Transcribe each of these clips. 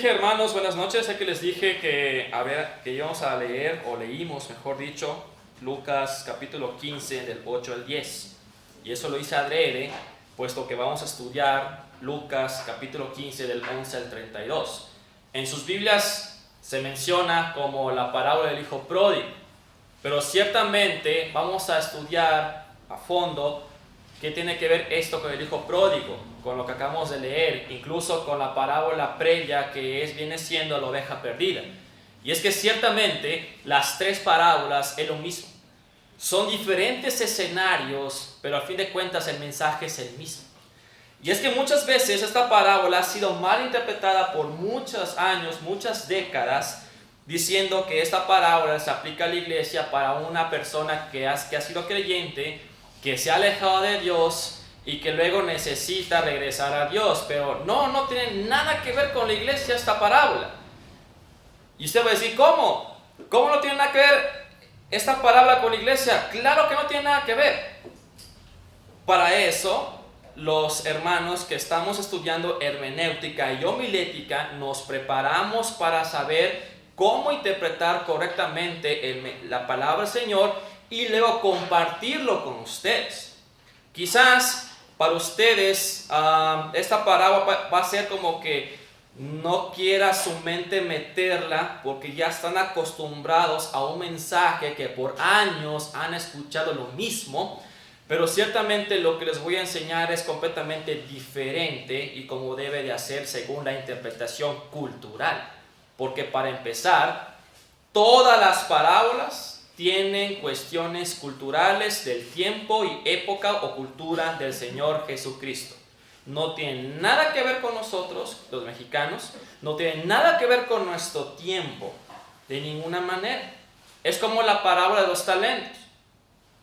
dije, hermanos, buenas noches. Sé que les dije que íbamos a leer, o leímos, mejor dicho, Lucas capítulo 15, del 8 al 10. Y eso lo hice adrede, puesto que vamos a estudiar Lucas capítulo 15, del 11 al 32. En sus Biblias se menciona como la parábola del hijo pródigo, pero ciertamente vamos a estudiar a fondo qué tiene que ver esto con el hijo pródigo, con lo que acabamos de leer, incluso con la parábola previa que viene siendo la oveja perdida. Y es que ciertamente las tres parábolas es lo mismo. Son diferentes escenarios, pero al fin de cuentas el mensaje es el mismo. Y es que muchas veces esta parábola ha sido mal interpretada por muchos años, muchas décadas, diciendo que esta parábola se aplica a la iglesia para una persona que ha sido creyente, que se ha alejado de Dios y que luego necesita regresar a Dios. Pero no tiene nada que ver con la iglesia esta parábola. Y usted va a decir, ¿cómo? ¿Cómo no tiene nada que ver esta parábola con la iglesia? Claro que no tiene nada que ver. Para eso, los hermanos que estamos estudiando hermenéutica y homilética nos preparamos para saber cómo interpretar correctamente la palabra del Señor y luego compartirlo con ustedes. Quizás para ustedes esta parábola va a ser como que no quiera su mente meterla porque ya están acostumbrados a un mensaje que por años han escuchado lo mismo. Pero ciertamente lo que les voy a enseñar es completamente diferente y como debe de hacer según la interpretación cultural. Porque para empezar, todas las parábolas tienen cuestiones culturales del tiempo y época o cultura del Señor Jesucristo. No tienen nada que ver con nosotros, los mexicanos, no tienen nada que ver con nuestro tiempo, de ninguna manera. Es como la parábola de los talentos.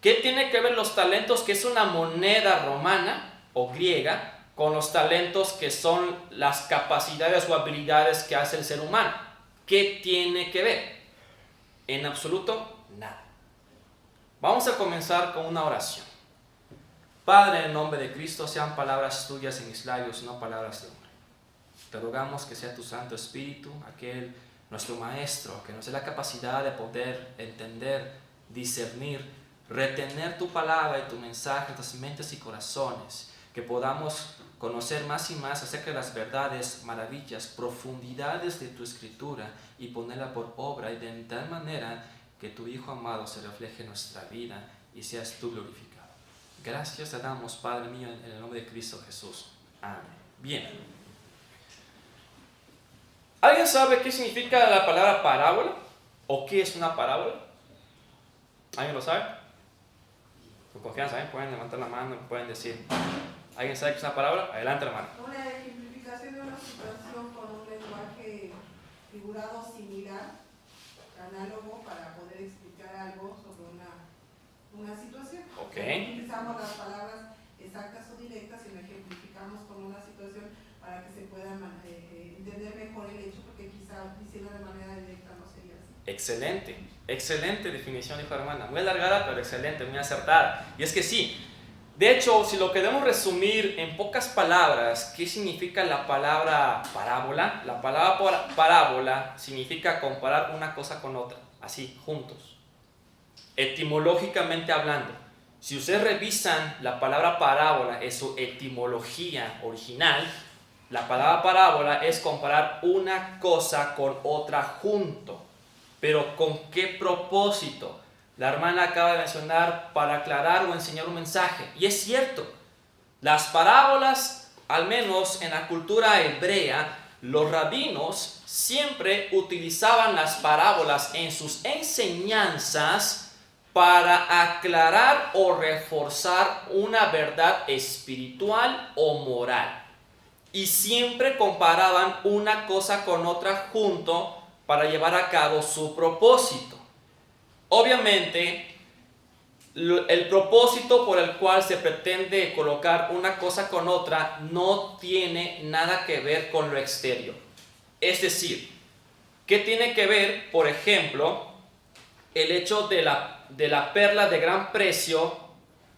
¿Qué tiene que ver los talentos, que es una moneda romana o griega, con los talentos que son las capacidades o habilidades que hace el ser humano? ¿Qué tiene que ver? En absoluto, nada. Vamos a comenzar con una oración. Padre, en el nombre de Cristo, sean palabras tuyas en mis labios, no palabras de hombre. Te rogamos que sea tu Santo Espíritu, aquel nuestro Maestro, que nos dé la capacidad de poder entender, discernir, retener tu palabra y tu mensaje en nuestras mentes y corazones, que podamos conocer más y más acerca de las verdades, maravillas, profundidades de tu Escritura y ponerla por obra y de tal manera que tu Hijo amado se refleje en nuestra vida y seas tú glorificado. Gracias te damos, Padre mío, en el nombre de Cristo Jesús. Amén. Bien. ¿Alguien sabe qué significa la palabra parábola? ¿O qué es una parábola? ¿Alguien lo sabe? Con confianza, pueden levantar la mano, pueden decir. ¿Alguien sabe qué es una parábola? Adelante, hermano. Una ejemplificación de una situación con un lenguaje figurado similar, análogo, para poder explicar algo sobre una situación. Ok. No utilizamos las palabras exactas o directas, sino ejemplificamos con una situación para que se pueda entender mejor el hecho, porque quizá diciendo de manera directa no sería así. Excelente definición, dijo la hermana. Muy alargada, pero excelente, muy acertada. Y es que sí, de hecho, si lo queremos resumir en pocas palabras, ¿qué significa la palabra parábola? La palabra parábola significa comparar una cosa con otra, así, juntos. Etimológicamente hablando, si ustedes revisan la palabra parábola en su etimología original, la palabra parábola es comparar una cosa con otra junto. Pero ¿con qué propósito? La hermana acaba de mencionar para aclarar o enseñar un mensaje. Y es cierto, las parábolas, al menos en la cultura hebrea, los rabinos siempre utilizaban las parábolas en sus enseñanzas para aclarar o reforzar una verdad espiritual o moral. Y siempre comparaban una cosa con otra junto para llevar a cabo su propósito. Obviamente, el propósito por el cual se pretende colocar una cosa con otra no tiene nada que ver con lo exterior. Es decir, ¿qué tiene que ver, por ejemplo, el hecho de la perla de gran precio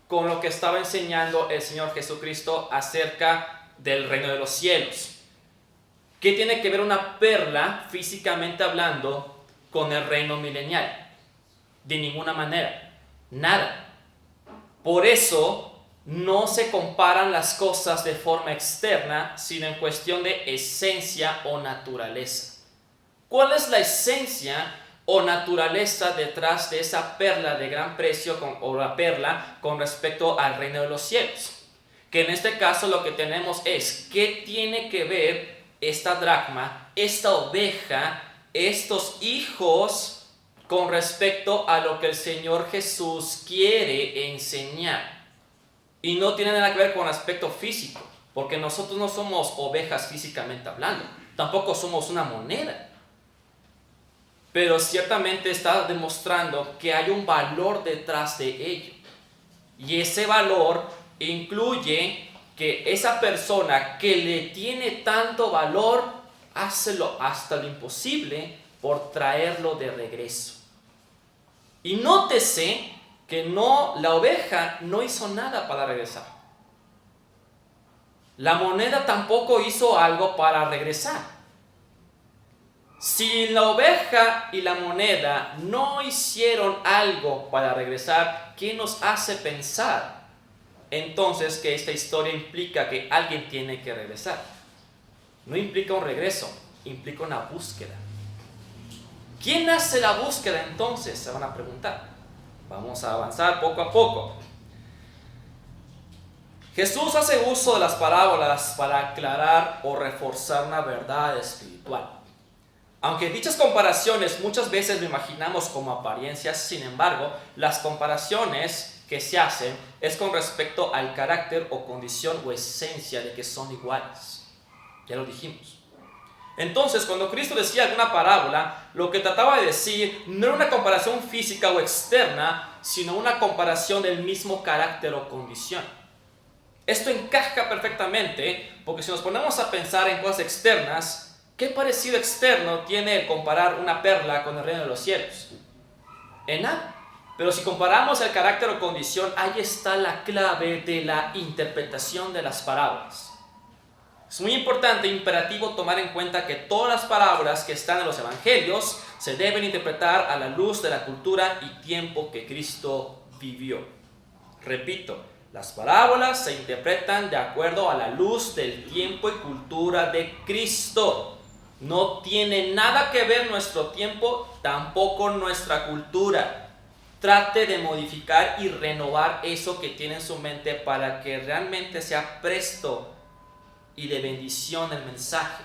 con lo que estaba enseñando el Señor Jesucristo acerca del reino de los cielos? ¿Qué tiene que ver una perla, físicamente hablando, con el reino milenial? De ninguna manera, nada. Por eso no se comparan las cosas de forma externa, sino en cuestión de esencia o naturaleza. ¿Cuál es la esencia o naturaleza detrás de esa perla de gran precio o la perla con respecto al reino de los cielos? Que en este caso lo que tenemos es qué tiene que ver esta dracma, esta oveja, estos hijos con respecto a lo que el Señor Jesús quiere enseñar. Y no tiene nada que ver con aspecto físico, porque nosotros no somos ovejas físicamente hablando, tampoco somos una moneda. Pero ciertamente está demostrando que hay un valor detrás de ello. Y ese valor incluye que esa persona que le tiene tanto valor hace hasta lo imposible por traerlo de regreso. Y nótese que la oveja no hizo nada para regresar. La moneda tampoco hizo algo para regresar. Si la oveja y la moneda no hicieron algo para regresar, ¿qué nos hace pensar entonces que esta historia implica que alguien tiene que regresar? No implica un regreso, implica una búsqueda. ¿Quién hace la búsqueda entonces? Se van a preguntar. Vamos a avanzar poco a poco. Jesús hace uso de las parábolas para aclarar o reforzar una verdad espiritual. Aunque dichas comparaciones muchas veces lo imaginamos como apariencias, sin embargo, las comparaciones que se hacen es con respecto al carácter o condición o esencia de que son iguales. Ya lo dijimos. Entonces, cuando Cristo decía alguna parábola, lo que trataba de decir no era una comparación física o externa, sino una comparación del mismo carácter o condición. Esto encaja perfectamente, porque si nos ponemos a pensar en cosas externas, ¿qué parecido externo tiene el comparar una perla con el reino de los cielos? En nada. Pero si comparamos el carácter o condición, ahí está la clave de la interpretación de las parábolas. Es muy importante, imperativo tomar en cuenta que todas las parábolas que están en los evangelios se deben interpretar a la luz de la cultura y tiempo que Cristo vivió. Repito, las parábolas se interpretan de acuerdo a la luz del tiempo y cultura de Cristo. No tiene nada que ver nuestro tiempo, tampoco nuestra cultura. Trate de modificar y renovar eso que tiene en su mente para que realmente sea presto y de bendición el mensaje.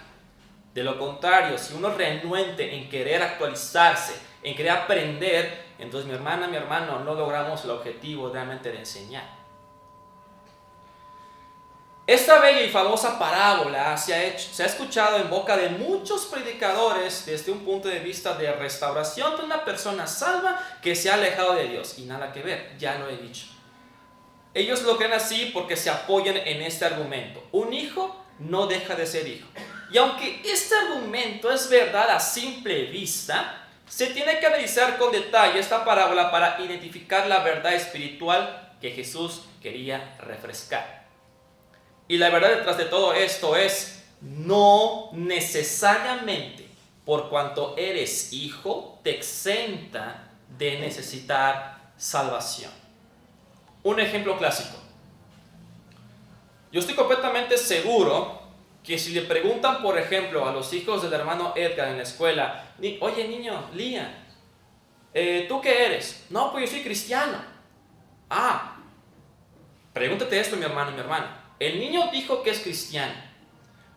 De lo contrario, si uno es renuente en querer actualizarse, en querer aprender, entonces mi hermana, mi hermano, no logramos el objetivo realmente de enseñar. Esta bella y famosa parábola se ha escuchado en boca de muchos predicadores desde un punto de vista de restauración de una persona salva que se ha alejado de Dios. Y nada que ver, ya lo he dicho. Ellos lo creen así porque se apoyan en este argumento. Un hijo no deja de ser hijo. Y aunque este argumento es verdad a simple vista, se tiene que analizar con detalle esta parábola para identificar la verdad espiritual que Jesús quería refrescar. Y la verdad detrás de todo esto es, no necesariamente por cuanto eres hijo te exenta de necesitar salvación. Un ejemplo clásico. Yo estoy completamente seguro que si le preguntan, por ejemplo, a los hijos del hermano Edgar en la escuela, oye niño, Lian, ¿tú qué eres? No, pues yo soy cristiano. Ah, pregúntate esto, mi hermano y mi hermana. El niño dijo que es cristiano,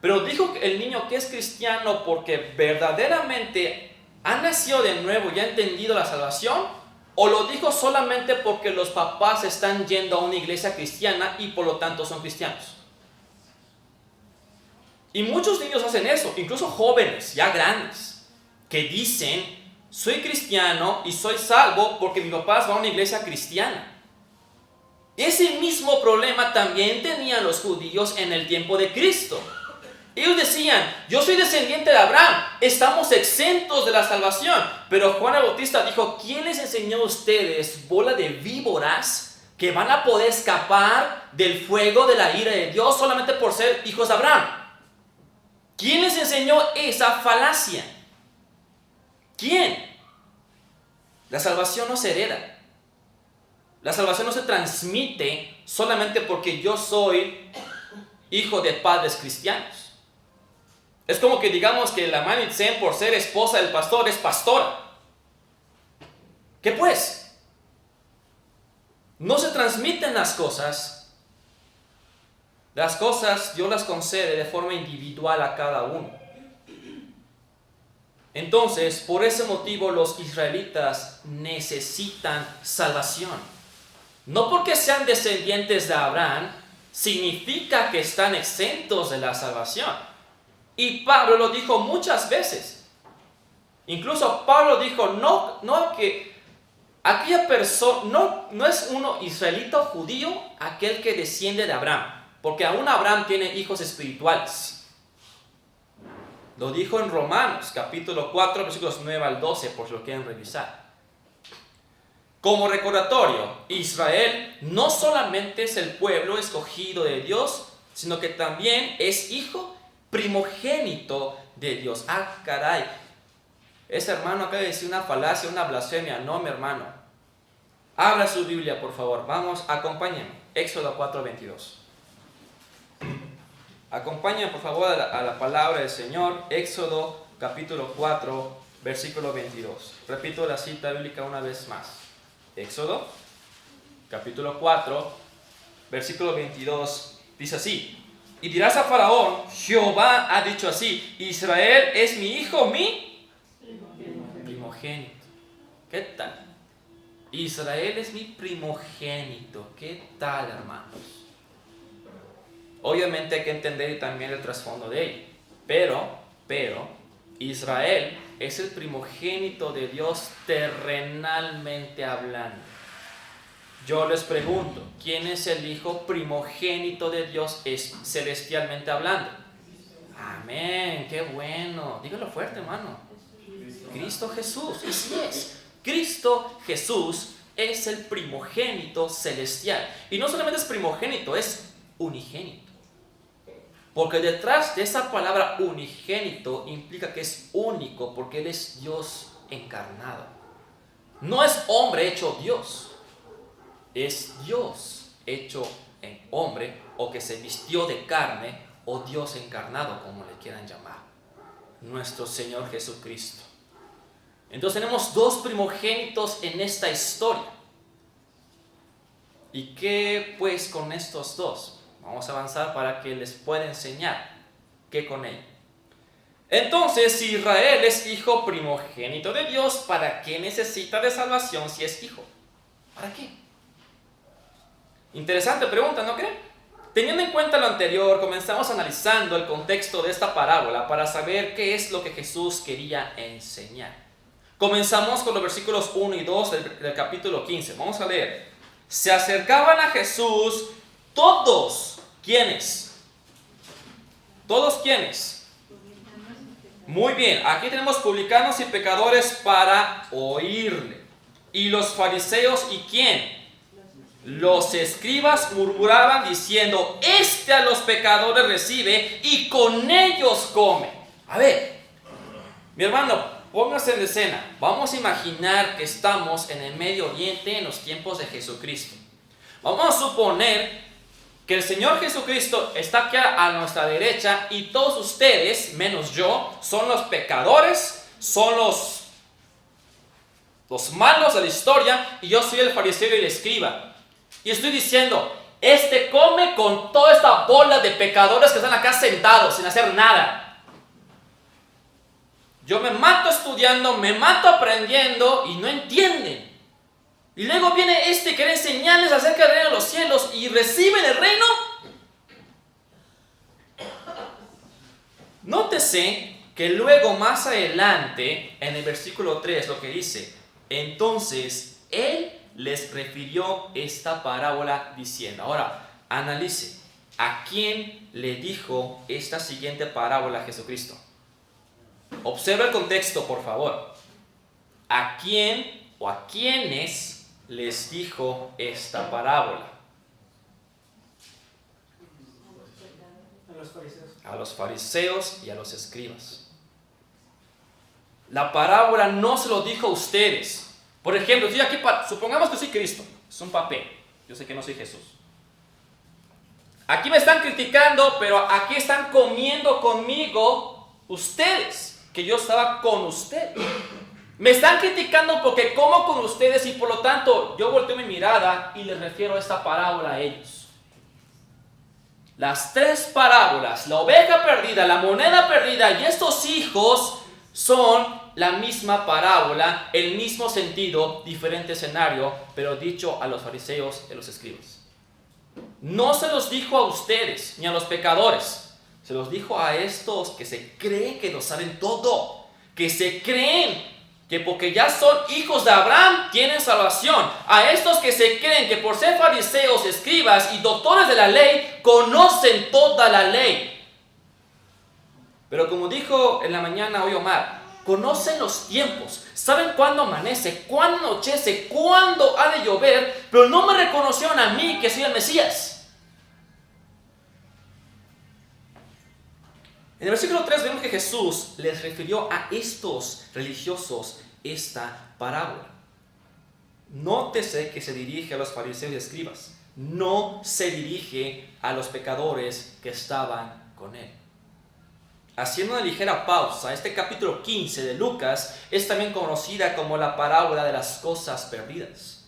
pero dijo el niño que es cristiano porque verdaderamente ha nacido de nuevo y ha entendido la salvación, o lo dijo solamente porque los papás están yendo a una iglesia cristiana y por lo tanto son cristianos. Y muchos niños hacen eso, incluso jóvenes, ya grandes, que dicen, soy cristiano y soy salvo porque mis papás van a una iglesia cristiana. Ese mismo problema también tenían los judíos en el tiempo de Cristo. Ellos decían, yo soy descendiente de Abraham, estamos exentos de la salvación. Pero Juan el Bautista dijo, ¿quién les enseñó a ustedes, bola de víboras, que van a poder escapar del fuego de la ira de Dios solamente por ser hijos de Abraham? ¿Quién les enseñó esa falacia? ¿Quién? La salvación no se hereda. La salvación no se transmite solamente porque yo soy hijo de padres cristianos. Es como que digamos que la Manitzen, por ser esposa del pastor, es pastora. ¿Qué pues? No se transmiten las cosas. Las cosas Dios las concede de forma individual a cada uno. Entonces, por ese motivo los israelitas necesitan salvación. No porque sean descendientes de Abraham, significa que están exentos de la salvación. Y Pablo lo dijo muchas veces. Incluso Pablo dijo, no que aquella persona, no es uno israelita o judío aquel que desciende de Abraham, porque aún Abraham tiene hijos espirituales. Lo dijo en Romanos, capítulo 4, versículos 9 al 12, por si lo quieren revisar. Como recordatorio, Israel no solamente es el pueblo escogido de Dios, sino que también es hijo primogénito de Dios. Ah, caray. Ese hermano acaba de decir una falacia, una blasfemia. No, mi hermano. Abra su Biblia, por favor. Vamos, acompáñenme. Éxodo 4:22. Acompáñenme, por favor, a la palabra del Señor. Éxodo capítulo 4, versículo 22. Repito la cita bíblica una vez más. Éxodo capítulo 4, versículo 22. Dice así: y dirás a Faraón, Jehová ha dicho así, Israel es mi hijo, mi primogénito. ¿Qué tal? Israel es mi primogénito. ¿Qué tal, hermanos? Obviamente hay que entender también el trasfondo de ello. Pero, Israel es el primogénito de Dios terrenalmente hablando. Yo les pregunto, ¿quién es el hijo primogénito de Dios celestialmente hablando? Amén, qué bueno. Dígalo fuerte, hermano. Cristo Jesús. Y sí es. Cristo Jesús es el primogénito celestial. Y no solamente es primogénito, es unigénito. Porque detrás de esa palabra unigénito implica que es único, porque Él es Dios encarnado. No es hombre hecho Dios, es Dios hecho en hombre, o que se vistió de carne, o Dios encarnado, como le quieran llamar. Nuestro Señor Jesucristo. Entonces tenemos dos primogénitos en esta historia. ¿Y qué pues con estos dos? Vamos a avanzar para que les pueda enseñar qué con él. Entonces, si Israel es hijo primogénito de Dios, ¿para qué necesita de salvación si es hijo? ¿Para qué? Interesante pregunta, ¿no creen? Teniendo en cuenta lo anterior, comenzamos analizando el contexto de esta parábola para saber qué es lo que Jesús quería enseñar. Comenzamos con los versículos 1 y 2 del capítulo 15. Vamos a leer. Se acercaban a Jesús todos. ¿Quiénes? ¿Todos quiénes? Muy bien, aquí tenemos publicanos y pecadores para oírle. Y los fariseos, ¿y quién? Los escribas murmuraban diciendo, este a los pecadores recibe y con ellos come. A ver, mi hermano, póngase en escena. Vamos a imaginar que estamos en el Medio Oriente en los tiempos de Jesucristo. Vamos a suponer que el Señor Jesucristo está aquí a nuestra derecha y todos ustedes, menos yo, son los pecadores, son los malos de la historia, y yo soy el fariseo y el escriba. Y estoy diciendo, este come con toda esta bola de pecadores que están acá sentados sin hacer nada. Yo me mato estudiando, me mato aprendiendo y no entienden. Y luego viene este que quiere enseñarles acerca del reino de los cielos y reciben el reino. Nótese que luego más adelante, en el versículo 3, lo que dice, entonces Él les refirió esta parábola diciendo. Ahora, analice, ¿a quién le dijo esta siguiente parábola a Jesucristo? Observa el contexto, por favor. ¿A quién o a quiénes les dijo esta parábola? A los A los fariseos y a los escribas. La parábola no se lo dijo a ustedes. Por ejemplo, estoy aquí supongamos que soy Cristo. Es un papel. Yo sé que no soy Jesús. Aquí me están criticando, pero aquí están comiendo conmigo ustedes, que yo estaba con ustedes. Me están criticando porque como con ustedes y por lo tanto yo volteo mi mirada y les refiero esta parábola a ellos. Las tres parábolas, la oveja perdida, la moneda perdida y estos hijos son la misma parábola, el mismo sentido, diferente escenario, pero dicho a los fariseos y a los escribas. No se los dijo a ustedes ni a los pecadores, se los dijo a estos que se creen que lo saben todo, que se creen que porque ya son hijos de Abraham tienen salvación. A estos que se creen que por ser fariseos, escribas y doctores de la ley conocen toda la ley. Pero como dijo en la mañana hoy Omar, conocen los tiempos, saben cuándo amanece, cuándo anochece, cuándo ha de llover, pero no me reconocieron a mí que soy el Mesías. En el versículo 3 vemos que Jesús les refirió a estos religiosos esta parábola. Nótese que se dirige a los fariseos y escribas, no se dirige a los pecadores que estaban con él. Haciendo una ligera pausa, este capítulo 15 de Lucas es también conocida como la parábola de las cosas perdidas.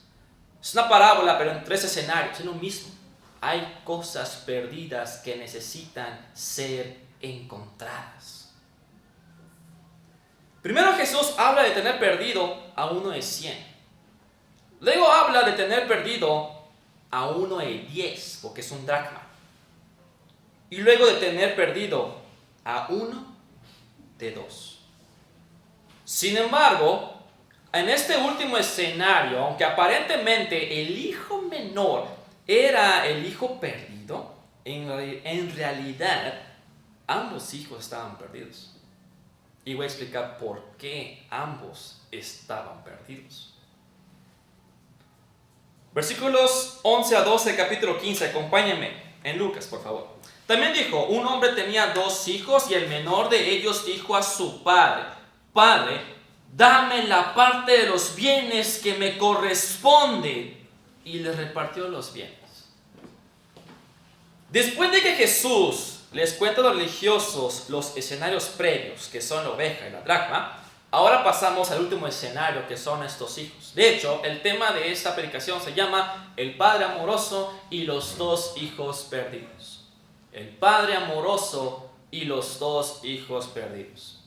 Es una parábola, pero en tres escenarios, es lo mismo. Hay cosas perdidas que necesitan ser encontradas. Primero Jesús habla de tener perdido a uno de 100. Luego habla de tener perdido a uno de 10, porque es un dracma. Y luego de tener perdido a uno de 2. Sin embargo, en este último escenario, aunque aparentemente el hijo menor era el hijo perdido, en realidad ambos hijos estaban perdidos. Y voy a explicar por qué ambos estaban perdidos. Versículos 11 a 12, capítulo 15. Acompáñenme en Lucas, por favor. También dijo, un hombre tenía 2 hijos y el menor de ellos dijo a su padre, Padre, dame la parte de los bienes que me corresponde. Y le repartió los bienes. Después de que Jesús les cuenta a los religiosos los escenarios previos, que son la oveja y la dracma, ahora pasamos al último escenario, que son estos hijos. De hecho, el tema de esta predicación se llama el padre amoroso y los 2 hijos perdidos. El padre amoroso y los 2 hijos perdidos.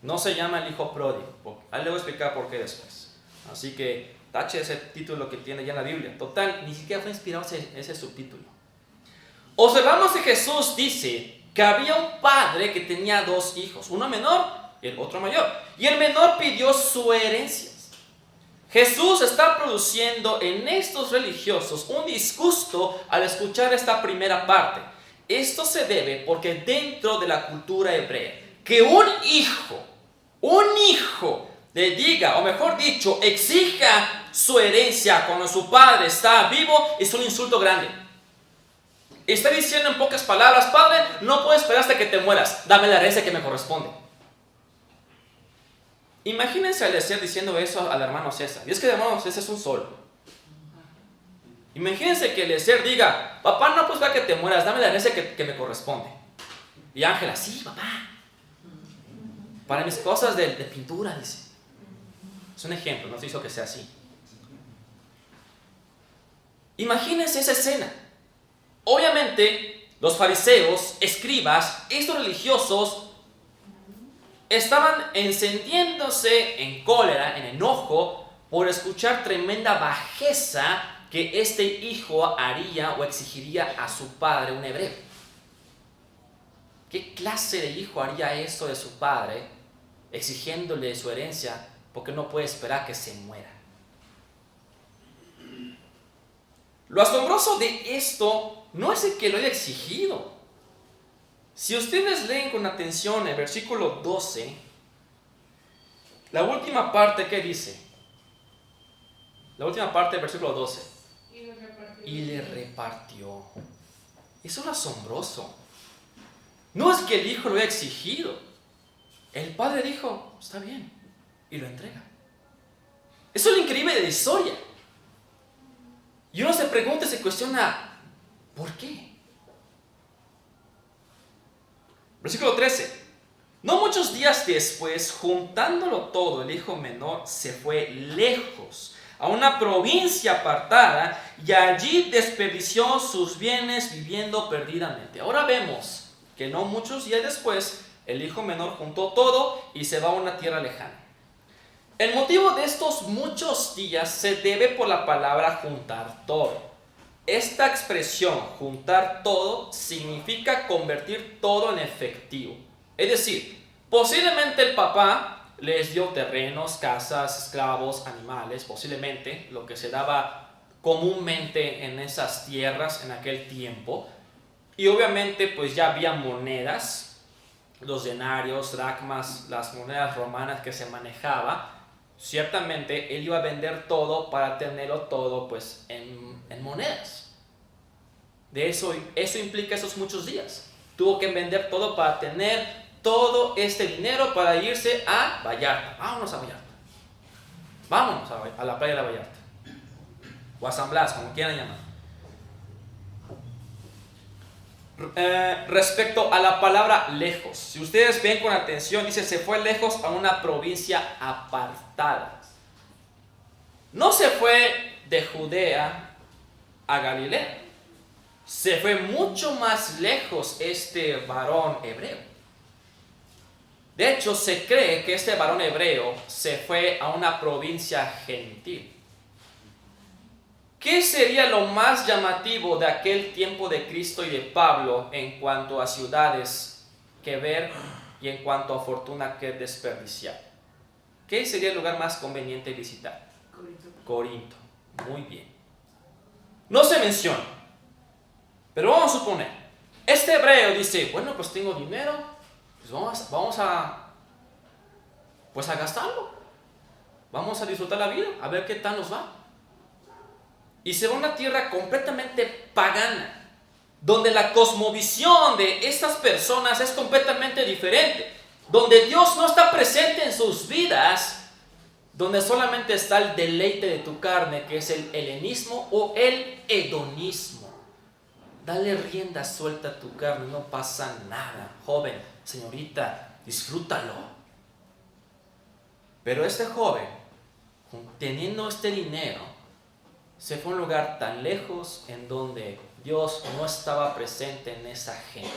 No se llama el hijo pródigo. Ahí le voy a explicar por qué después. Así que tache ese título que tiene ya en la Biblia. Total, ni siquiera fue inspirado ese subtítulo. Observamos que Jesús dice que había un padre que tenía 2 hijos, uno menor y el otro mayor. Y el menor pidió su herencia. Jesús está produciendo en estos religiosos un disgusto al escuchar esta primera parte. Esto se debe porque dentro de la cultura hebrea, que un hijo le diga, o mejor dicho, exija su herencia cuando su padre está vivo, es un insulto grande. Está diciendo en pocas palabras, Padre, no puedo esperar hasta que te mueras, dame la herencia que me corresponde. Imagínense a Eliezer diciendo eso al hermano César. Y es que el hermano César es un solo. Imagínense que Eliezer diga, papá, no puedo esperar que te mueras, dame la herencia que me corresponde. Y Ángela, sí, papá. Para mis cosas de pintura, dice. Es un ejemplo, no se hizo que sea así. Imagínense esa escena. Obviamente, los fariseos, escribas, estos religiosos estaban encendiéndose en cólera, en enojo, por escuchar tremenda bajeza que este hijo haría o exigiría a su padre, un hebreo. ¿Qué clase de hijo haría eso de su padre, exigiéndole su herencia porque no puede esperar que se muera? Lo asombroso de esto no es el que lo haya exigido. Si ustedes leen con atención el versículo 12, la última parte, ¿qué dice? La última parte del versículo 12. Y le repartió. Eso es asombroso. No es que el hijo lo haya exigido. El padre dijo, está bien, y lo entrega. Eso es lo increíble de la historia. Y uno se pregunta y se cuestiona, ¿por qué? Versículo 13. No muchos días después, juntándolo todo, el hijo menor se fue lejos, a una provincia apartada, y allí desperdició sus bienes viviendo perdidamente. Ahora vemos que no muchos días después, el hijo menor juntó todo y se va a una tierra lejana. El motivo de estos muchos días se debe por la palabra juntar todo. Esta expresión, juntar todo, significa convertir todo en efectivo. Es decir, posiblemente el papá les dio terrenos, casas, esclavos, animales, posiblemente lo que se daba comúnmente en esas tierras en aquel tiempo. Y obviamente pues ya había monedas, los denarios, dracmas, las monedas romanas que se manejaba. Ciertamente él iba a vender todo para tenerlo todo pues en monedas. De eso implica esos muchos días. Tuvo que vender todo para tener todo este dinero para irse a Vallarta. Vámonos a Vallarta. Vámonos a la playa de la Vallarta. O a San Blas, como quieran llamar. Respecto a la palabra lejos, si ustedes ven con atención, dice se fue lejos a una provincia apartada. No se fue de Judea a Galilea. Se fue mucho más lejos este varón hebreo. De hecho, se cree que este varón hebreo se fue a una provincia gentil. ¿Qué sería lo más llamativo de aquel tiempo de Cristo y de Pablo en cuanto a ciudades que ver y en cuanto a fortuna que desperdiciar? ¿Qué sería el lugar más conveniente visitar? Corinto. Muy bien. No se menciona, pero vamos a suponer, este hebreo dice, bueno, pues tengo dinero, pues vamos a gastarlo. Vamos a disfrutar la vida, a ver qué tal nos va. Y se va a una tierra completamente pagana, donde la cosmovisión de estas personas es completamente diferente, donde Dios no está presente en sus vidas, donde solamente está el deleite de tu carne, que es el helenismo o el hedonismo. Dale rienda suelta a tu carne, no pasa nada. Joven, señorita, disfrútalo. Pero este joven, teniendo este dinero, se fue a un lugar tan lejos en donde Dios no estaba presente en esa gente.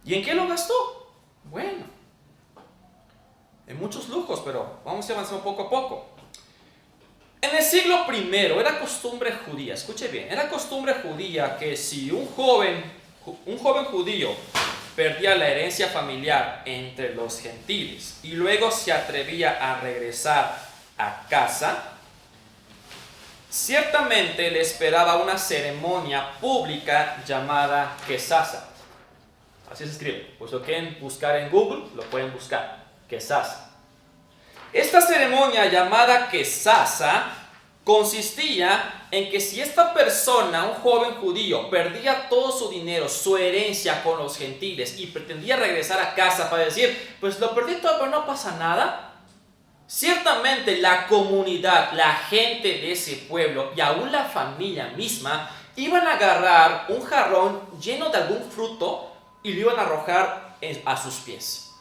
¿Y en qué lo gastó? Bueno, en muchos lujos, pero vamos a avanzar poco a poco. En el siglo I era costumbre judía, escuche bien, era costumbre judía que si un joven judío perdía la herencia familiar entre los gentiles y luego se atrevía a regresar a casa, ciertamente le esperaba una ceremonia pública llamada Quesasa. Así se escribe. Pues lo quieren buscar en Google, lo pueden buscar. Quesasa. Esta ceremonia llamada Quesasa consistía en que si esta persona, un joven judío, perdía todo su dinero, su herencia con los gentiles y pretendía regresar a casa para decir, pues lo perdí todo, pero no pasa nada. Ciertamente la comunidad, la gente de ese pueblo y aún la familia misma iban a agarrar un jarrón lleno de algún fruto y lo iban a arrojar a sus pies.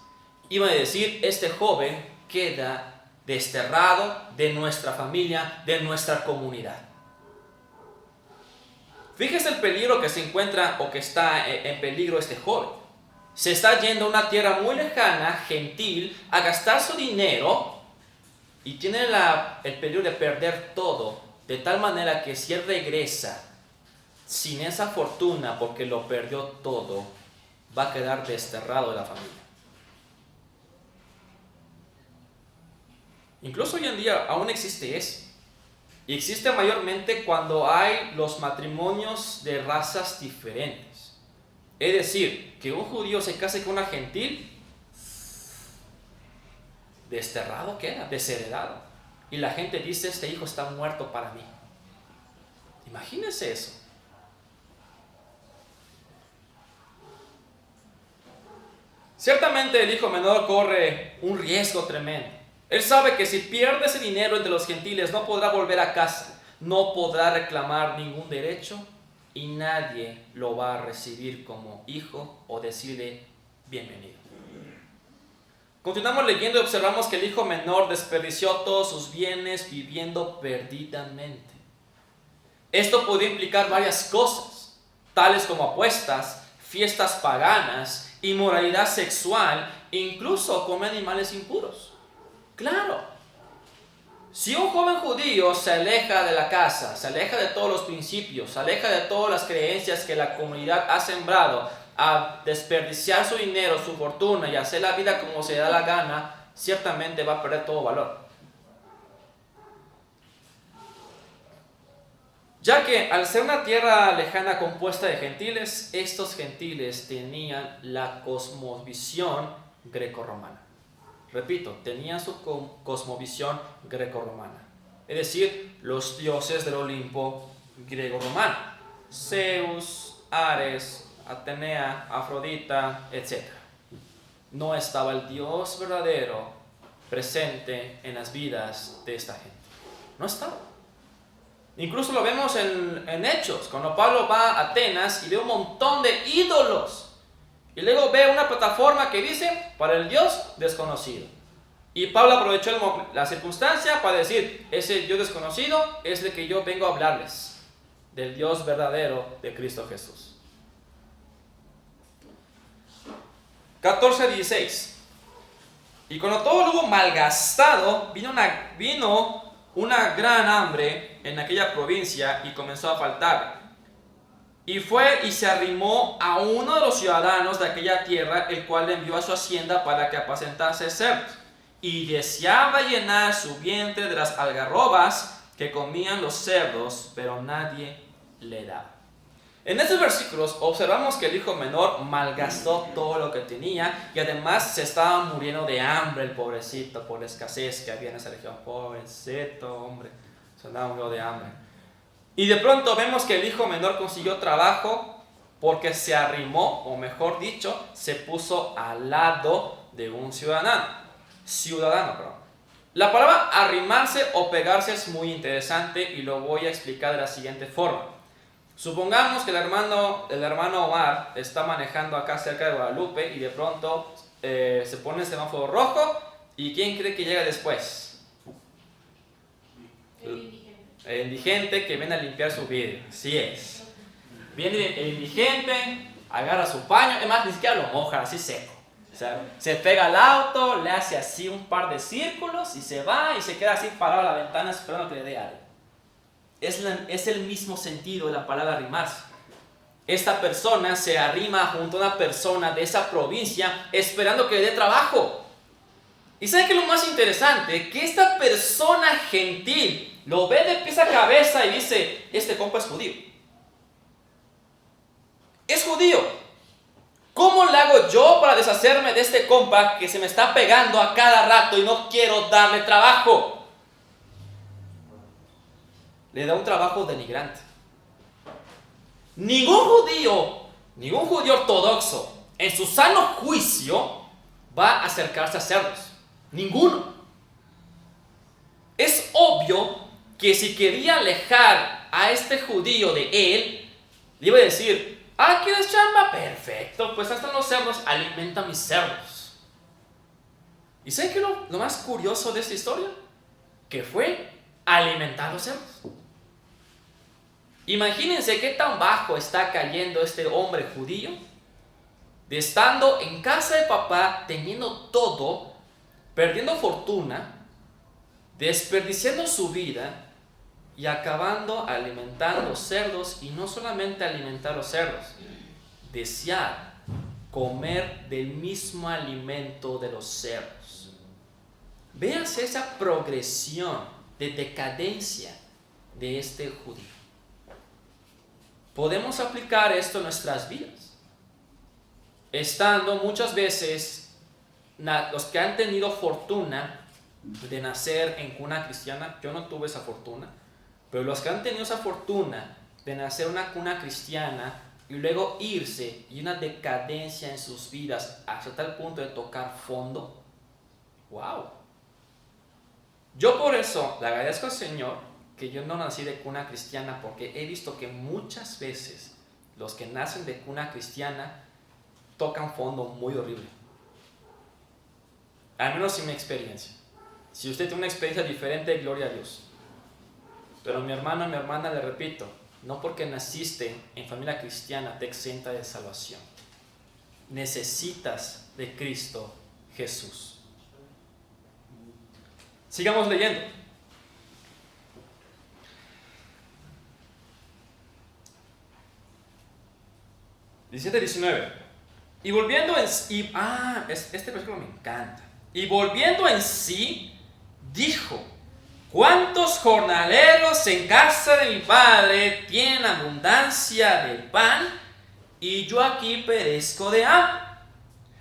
Iban a decir, este joven queda desterrado de nuestra familia, de nuestra comunidad. Fíjese el peligro que se encuentra o que está en peligro este joven. Se está yendo a una tierra muy lejana, gentil, a gastar su dinero y tiene el peligro de perder todo, de tal manera que si él regresa sin esa fortuna porque lo perdió todo, va a quedar desterrado de la familia. Incluso hoy en día aún existe eso. Y existe mayormente cuando hay los matrimonios de razas diferentes. Es decir, que un judío se case con una gentil, desterrado queda, desheredado. Y la gente dice, este hijo está muerto para mí. Imagínense eso. Ciertamente el hijo menor corre un riesgo tremendo. Él sabe que si pierde ese dinero entre los gentiles no podrá volver a casa, no podrá reclamar ningún derecho y nadie lo va a recibir como hijo o decirle bienvenido. Continuamos leyendo y observamos que el hijo menor desperdició todos sus bienes viviendo perdidamente. Esto podría implicar varias cosas, tales como apuestas, fiestas paganas, inmoralidad sexual, incluso comer animales impuros. Claro, si un joven judío se aleja de la casa, se aleja de todos los principios, se aleja de todas las creencias que la comunidad ha sembrado, a desperdiciar su dinero, su fortuna y hacer la vida como se da la gana, ciertamente va a perder todo valor. Ya que al ser una tierra lejana compuesta de gentiles, estos gentiles tenían la cosmovisión grecorromana. Repito, tenían su cosmovisión grecorromana. Es decir, los dioses del Olimpo griego-romano. Zeus, Ares, Atenea, Afrodita, etc. No estaba el Dios verdadero presente en las vidas de esta gente. No estaba. Incluso lo vemos en Hechos, cuando Pablo va a Atenas y ve un montón de ídolos. Y luego ve una plataforma que dice, para el Dios desconocido. Y Pablo aprovechó la circunstancia para decir, ese Dios desconocido es el que yo vengo a hablarles, del Dios verdadero de Cristo Jesús. 14:16. Y cuando todo lo hubo malgastado, vino una gran hambre en aquella provincia y comenzó a faltar. Y fue y se arrimó a uno de los ciudadanos de aquella tierra, el cual le envió a su hacienda para que apacentase cerdos. Y deseaba llenar su vientre de las algarrobas que comían los cerdos, pero nadie le daba. En estos versículos observamos que el hijo menor malgastó todo lo que tenía y además se estaba muriendo de hambre el pobrecito por la escasez que había en esa región. Pobrecito, hombre, se andaba muriendo de hambre. Y de pronto vemos que el hijo menor consiguió trabajo porque se arrimó, o mejor dicho, se puso al lado de un ciudadano. La palabra arrimarse o pegarse es muy interesante y lo voy a explicar de la siguiente forma. Supongamos que el hermano Omar está manejando acá cerca de Guadalupe y de pronto se pone el semáforo rojo y ¿quién cree que llega después? El indigente que viene a limpiar su vidrio. Así es. Viene el indigente, agarra su paño, es más, ni siquiera lo moja, así seco. O sea, se pega al auto, le hace así un par de círculos y se va y se queda así parado a la ventana esperando que le dé algo. Es el mismo sentido de la palabra arrimarse. Esta persona se arrima junto a una persona de esa provincia esperando que le dé trabajo. ¿Y saben qué es lo más interesante? Que esta persona gentil lo ve de pies a cabeza y dice, este compa es judío. Es judío. ¿Cómo le hago yo para deshacerme de este compa que se me está pegando a cada rato y no quiero darle trabajo? Le da un trabajo denigrante. Ningún judío ortodoxo, en su sano juicio, va a acercarse a cerdos. Ninguno. Es obvio que si quería alejar a este judío de él, le iba a decir, ¿quieres chamba? Perfecto, pues hasta los cerdos, alimenta a mis cerdos. ¿Y saben qué es lo más curioso de esta historia? Que fue alimentar a los cerdos. Imagínense qué tan bajo está cayendo este hombre judío, de estando en casa de papá, teniendo todo, perdiendo fortuna, desperdiciando su vida y acabando alimentando cerdos, y no solamente alimentar los cerdos, desear comer del mismo alimento de los cerdos. Veas esa progresión de decadencia de este judío. Podemos aplicar esto en nuestras vidas. Estando muchas veces, los que han tenido fortuna de nacer en cuna cristiana, yo no tuve esa fortuna, pero los que han tenido esa fortuna de nacer en una cuna cristiana, y luego irse y una decadencia en sus vidas hasta tal punto de tocar fondo. ¡Wow! Yo por eso le agradezco al Señor que yo no nací de cuna cristiana, porque he visto que muchas veces los que nacen de cuna cristiana tocan fondo muy horrible. Al menos en mi experiencia. Si usted tiene una experiencia diferente, gloria a Dios. Pero mi hermano y mi hermana, le repito, no porque naciste en familia cristiana te exenta de salvación. Necesitas de Cristo Jesús. Sigamos leyendo. 17-19. Y volviendo en sí, este versículo me encanta. Y volviendo en sí, dijo: ¿cuántos jornaleros en casa de mi padre tienen abundancia de pan, y yo aquí perezco de hambre?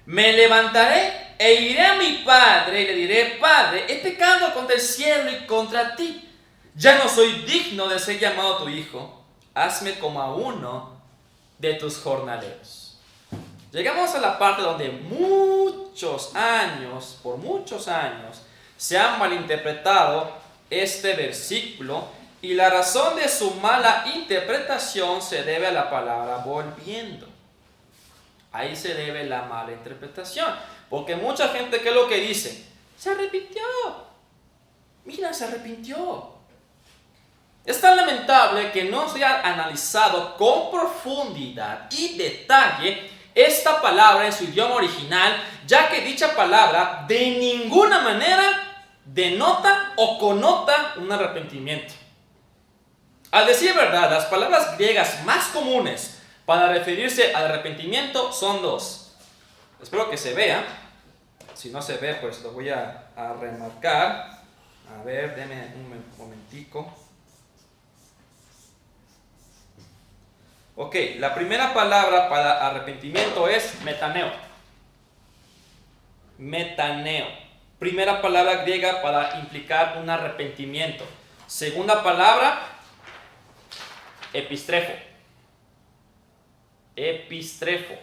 Me levantaré e iré a mi padre y le diré: Padre, he pecado contra el cielo y contra ti. Ya no soy digno de ser llamado tu hijo. Hazme como a uno de tus jornaleros. Llegamos a la parte donde por muchos años, se ha malinterpretado este versículo, y la razón de su mala interpretación se debe a la palabra volviendo. Ahí se debe la mala interpretación, porque mucha gente, ¿qué es lo que dice? Se arrepintió. Mira, se arrepintió. Es tan lamentable que no se haya analizado con profundidad y detalle esta palabra en su idioma original, ya que dicha palabra de ninguna manera denota o connota un arrepentimiento. Al decir verdad, las palabras griegas más comunes para referirse al arrepentimiento son dos. Espero que se vea. Si no se ve, pues lo voy a remarcar. A ver, denme un momentico. Ok, la primera palabra para arrepentimiento es metaneo. Metaneo. Primera palabra griega para implicar un arrepentimiento. Segunda palabra, epistrefo. Epistrefo.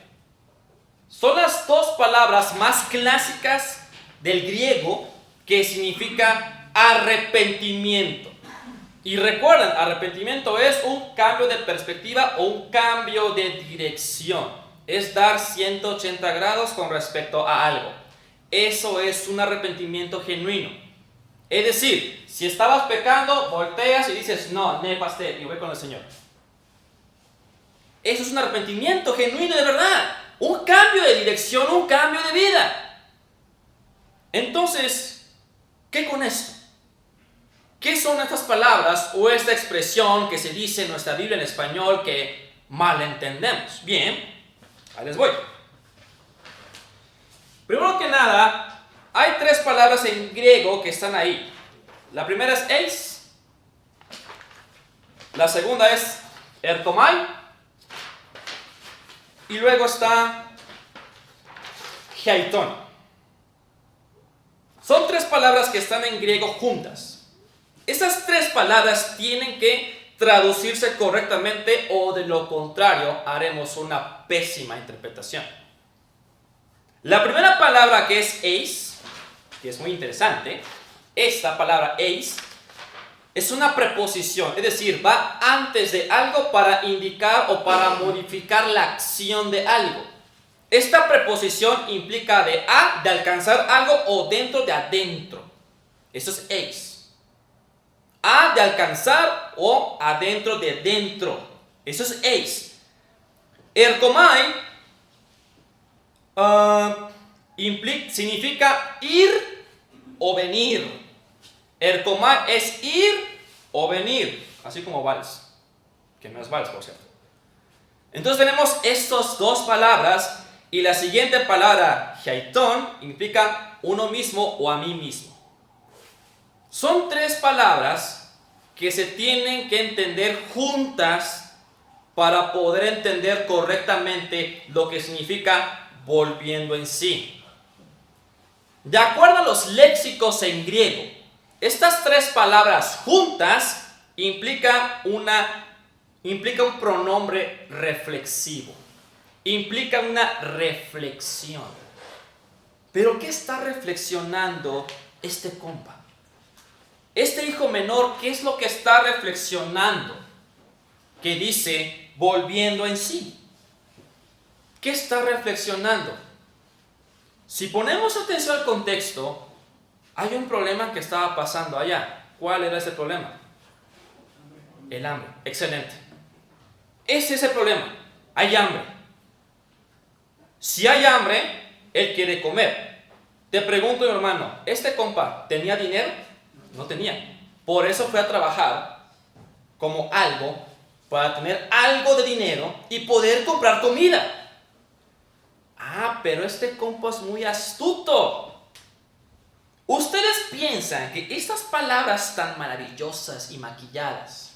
Son las dos palabras más clásicas del griego que significa arrepentimiento. Y recuerden, arrepentimiento es un cambio de perspectiva o un cambio de dirección. Es dar 180 grados con respecto a algo. Eso es un arrepentimiento genuino. Es decir, si estabas pecando, volteas y dices: no, pastel, y voy con el Señor. Eso es un arrepentimiento genuino de verdad. Un cambio de dirección, un cambio de vida. Entonces, ¿qué con esto? ¿Qué son estas palabras o esta expresión que se dice en nuestra Biblia en español que malentendemos? Bien, ahí les voy. Primero que nada, hay tres palabras en griego que están ahí. La primera es eis. La segunda es ertomai. Y luego está hiaiton. Son tres palabras que están en griego juntas. Esas tres palabras tienen que traducirse correctamente, o de lo contrario haremos una pésima interpretación. La primera palabra, que es eis, que es muy interesante, esta palabra eis es una preposición, es decir, va antes de algo para indicar o para modificar la acción de algo. Esta preposición implica de alcanzar algo, o dentro de adentro. Eso es eis. De alcanzar o adentro de dentro. Eso es eis. Erkomai significa ir o venir. Erkomai es ir o venir, así como vals, que no es vals, por cierto. Entonces tenemos estas dos palabras, y la siguiente palabra, hiaiton, implica uno mismo o a mí mismo. Son tres palabras que se tienen que entender juntas para poder entender correctamente lo que significa volviendo en sí. De acuerdo a los léxicos en griego, estas tres palabras juntas implican implica un pronombre reflexivo. Implica una reflexión. ¿Pero qué está reflexionando este compa? Este hijo menor, ¿qué es lo que está reflexionando? Que dice, volviendo en sí. ¿Qué está reflexionando? Si ponemos atención al contexto, hay un problema que estaba pasando allá. ¿Cuál era ese problema? El hambre. Excelente. Ese es el problema. Hay hambre. Si hay hambre, él quiere comer. Te pregunto, mi hermano, ¿este compa tenía dinero? No tenía. Por eso fue a trabajar como algo para tener algo de dinero y poder comprar comida. Ah, pero este compa es muy astuto. ¿Ustedes piensan que estas palabras tan maravillosas y maquilladas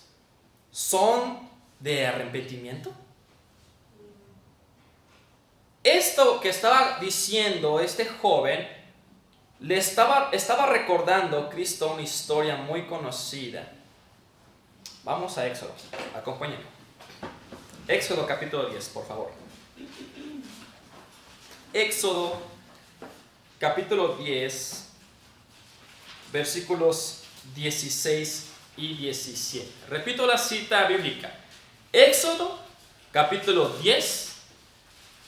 son de arrepentimiento? Esto que estaba diciendo este joven, le estaba recordando Cristo una historia muy conocida. Vamos a Éxodo, acompáñenme. Éxodo capítulo 10, por favor. Éxodo capítulo 10, versículos 16 y 17. Repito la cita bíblica. Éxodo capítulo 10,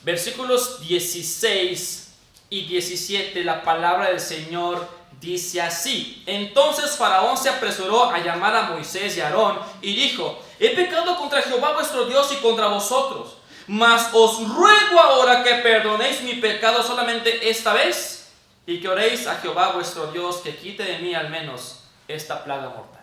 versículos 16 y 17. La palabra del Señor dice así: Entonces Faraón se apresuró a llamar a Moisés y a Aarón y dijo: He pecado contra Jehová vuestro Dios y contra vosotros, mas os ruego ahora que perdonéis mi pecado solamente esta vez, y que oréis a Jehová vuestro Dios que quite de mí al menos esta plaga mortal.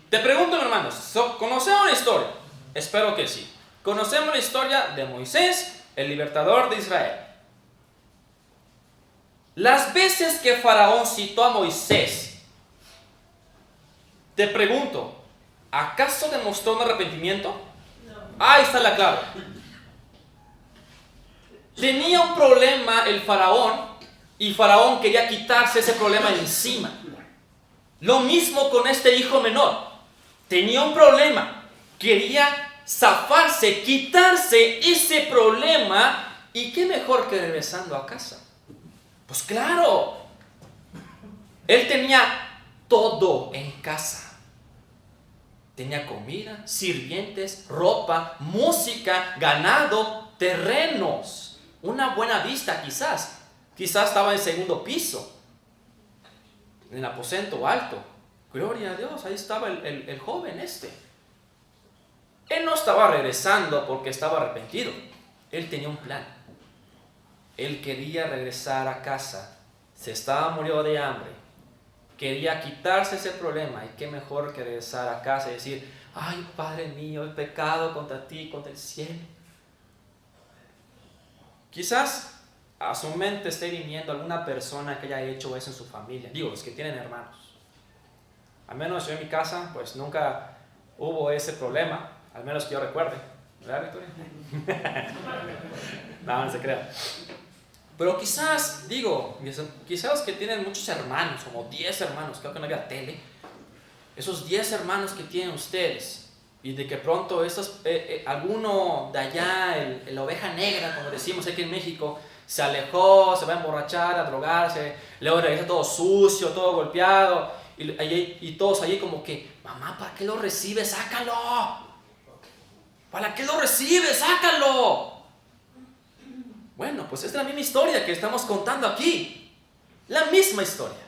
Te pregunto, hermanos, ¿conocemos la historia? Espero que sí. Conocemos la historia de Moisés, el libertador de Israel. Las veces que Faraón citó a Moisés, te pregunto, ¿acaso demostró un arrepentimiento? No. Ahí está la clave. Tenía un problema el Faraón y Faraón quería quitarse ese problema de encima. Lo mismo con este hijo menor. Tenía un problema, quería zafarse, quitarse ese problema, y qué mejor que regresando a casa. Pues claro, él tenía todo en casa. Tenía comida, sirvientes, ropa, música, ganado, terrenos, una buena vista quizás. Quizás estaba en el segundo piso, en el aposento alto. Gloria a Dios, ahí estaba el joven este. Él no estaba regresando porque estaba arrepentido. Él tenía un plan. Él quería regresar a casa. Se estaba muriendo de hambre. Quería quitarse ese problema. Y qué mejor que regresar a casa y decir: ay, Padre mío, he pecado contra ti, contra el cielo. Quizás a su mente esté viniendo alguna persona que haya hecho eso en su familia. Digo, los que tienen hermanos. Al menos yo en mi casa, pues nunca hubo ese problema. Al menos que yo recuerde. ¿Verdad, Victoria? No se crea. Pero quizás, digo, quizás los que tienen muchos hermanos, como 10 hermanos, creo que no había tele. Esos 10 hermanos que tienen ustedes, y de que pronto alguno de allá, la oveja negra, como decimos aquí en México, se alejó, se va a emborrachar, a drogarse, luego regresa todo sucio, todo golpeado, y todos allí como que: mamá, ¿para qué lo recibes? ¡Sácalo! ¿Para qué lo recibes? ¡Sácalo! Bueno, pues es la misma historia que estamos contando aquí. La misma historia.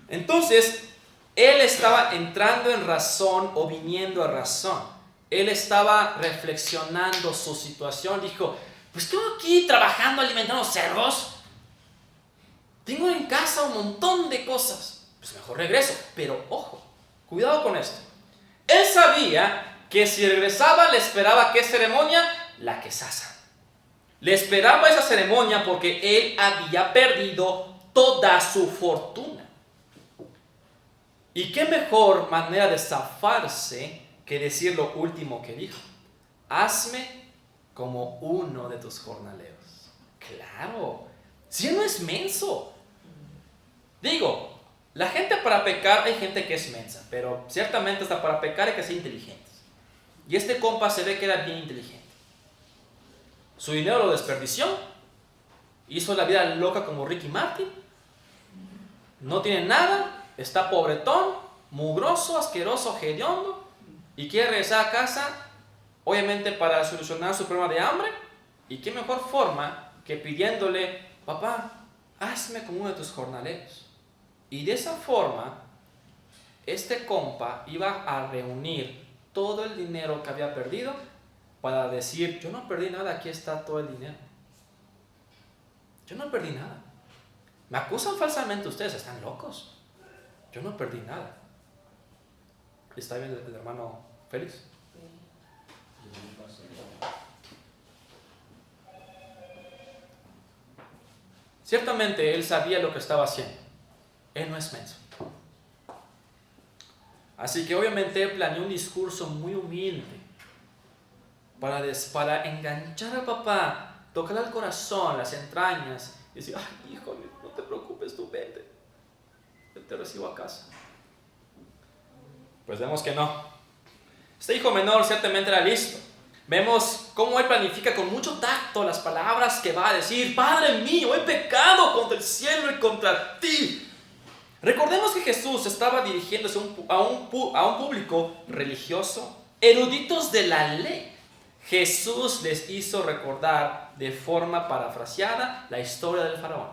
Entonces, él estaba entrando en razón o viniendo a razón. Él estaba reflexionando su situación. Dijo: pues estoy aquí trabajando, alimentando cerdos. Tengo en casa un montón de cosas. Pues mejor regreso. Pero ojo, cuidado con esto. Él sabía que si regresaba le esperaba ¿qué ceremonia? La quesaza. Le esperaba esa ceremonia porque él había perdido toda su fortuna. Y qué mejor manera de zafarse que decir lo último que dijo: hazme como uno de tus jornaleros. Claro, si él no es menso. Digo, La gente para pecar, hay gente que es mensa, pero ciertamente hasta para pecar hay que ser inteligentes. Y este compa se ve que era bien inteligente. Su dinero lo desperdició, hizo la vida loca como Ricky Martin, no tiene nada, está pobretón, mugroso, asqueroso, hediondo, y quiere regresar a casa, obviamente para solucionar su problema de hambre. Y qué mejor forma que pidiéndole: papá, hazme como uno de tus jornaleros. Y de esa forma, este compa iba a reunir todo el dinero que había perdido para decir: yo no perdí nada, aquí está todo el dinero. Yo no perdí nada. Me acusan falsamente ustedes, están locos. Yo no perdí nada. ¿Está bien el hermano Félix? Ciertamente él sabía lo que estaba haciendo. Él no es menso. Así que obviamente él planeó un discurso muy humilde para enganchar al papá, tocarle al corazón, las entrañas, y decir: ay, hijo, no te preocupes, tú vete. Yo te recibo a casa. Pues vemos que no. Este hijo menor ciertamente era listo. Vemos cómo él planifica con mucho tacto las palabras que va a decir: Padre mío, he pecado contra el cielo y contra ti. Recordemos que Jesús estaba dirigiéndose a un público religioso, eruditos de la ley. Jesús les hizo recordar de forma parafraseada la historia del faraón.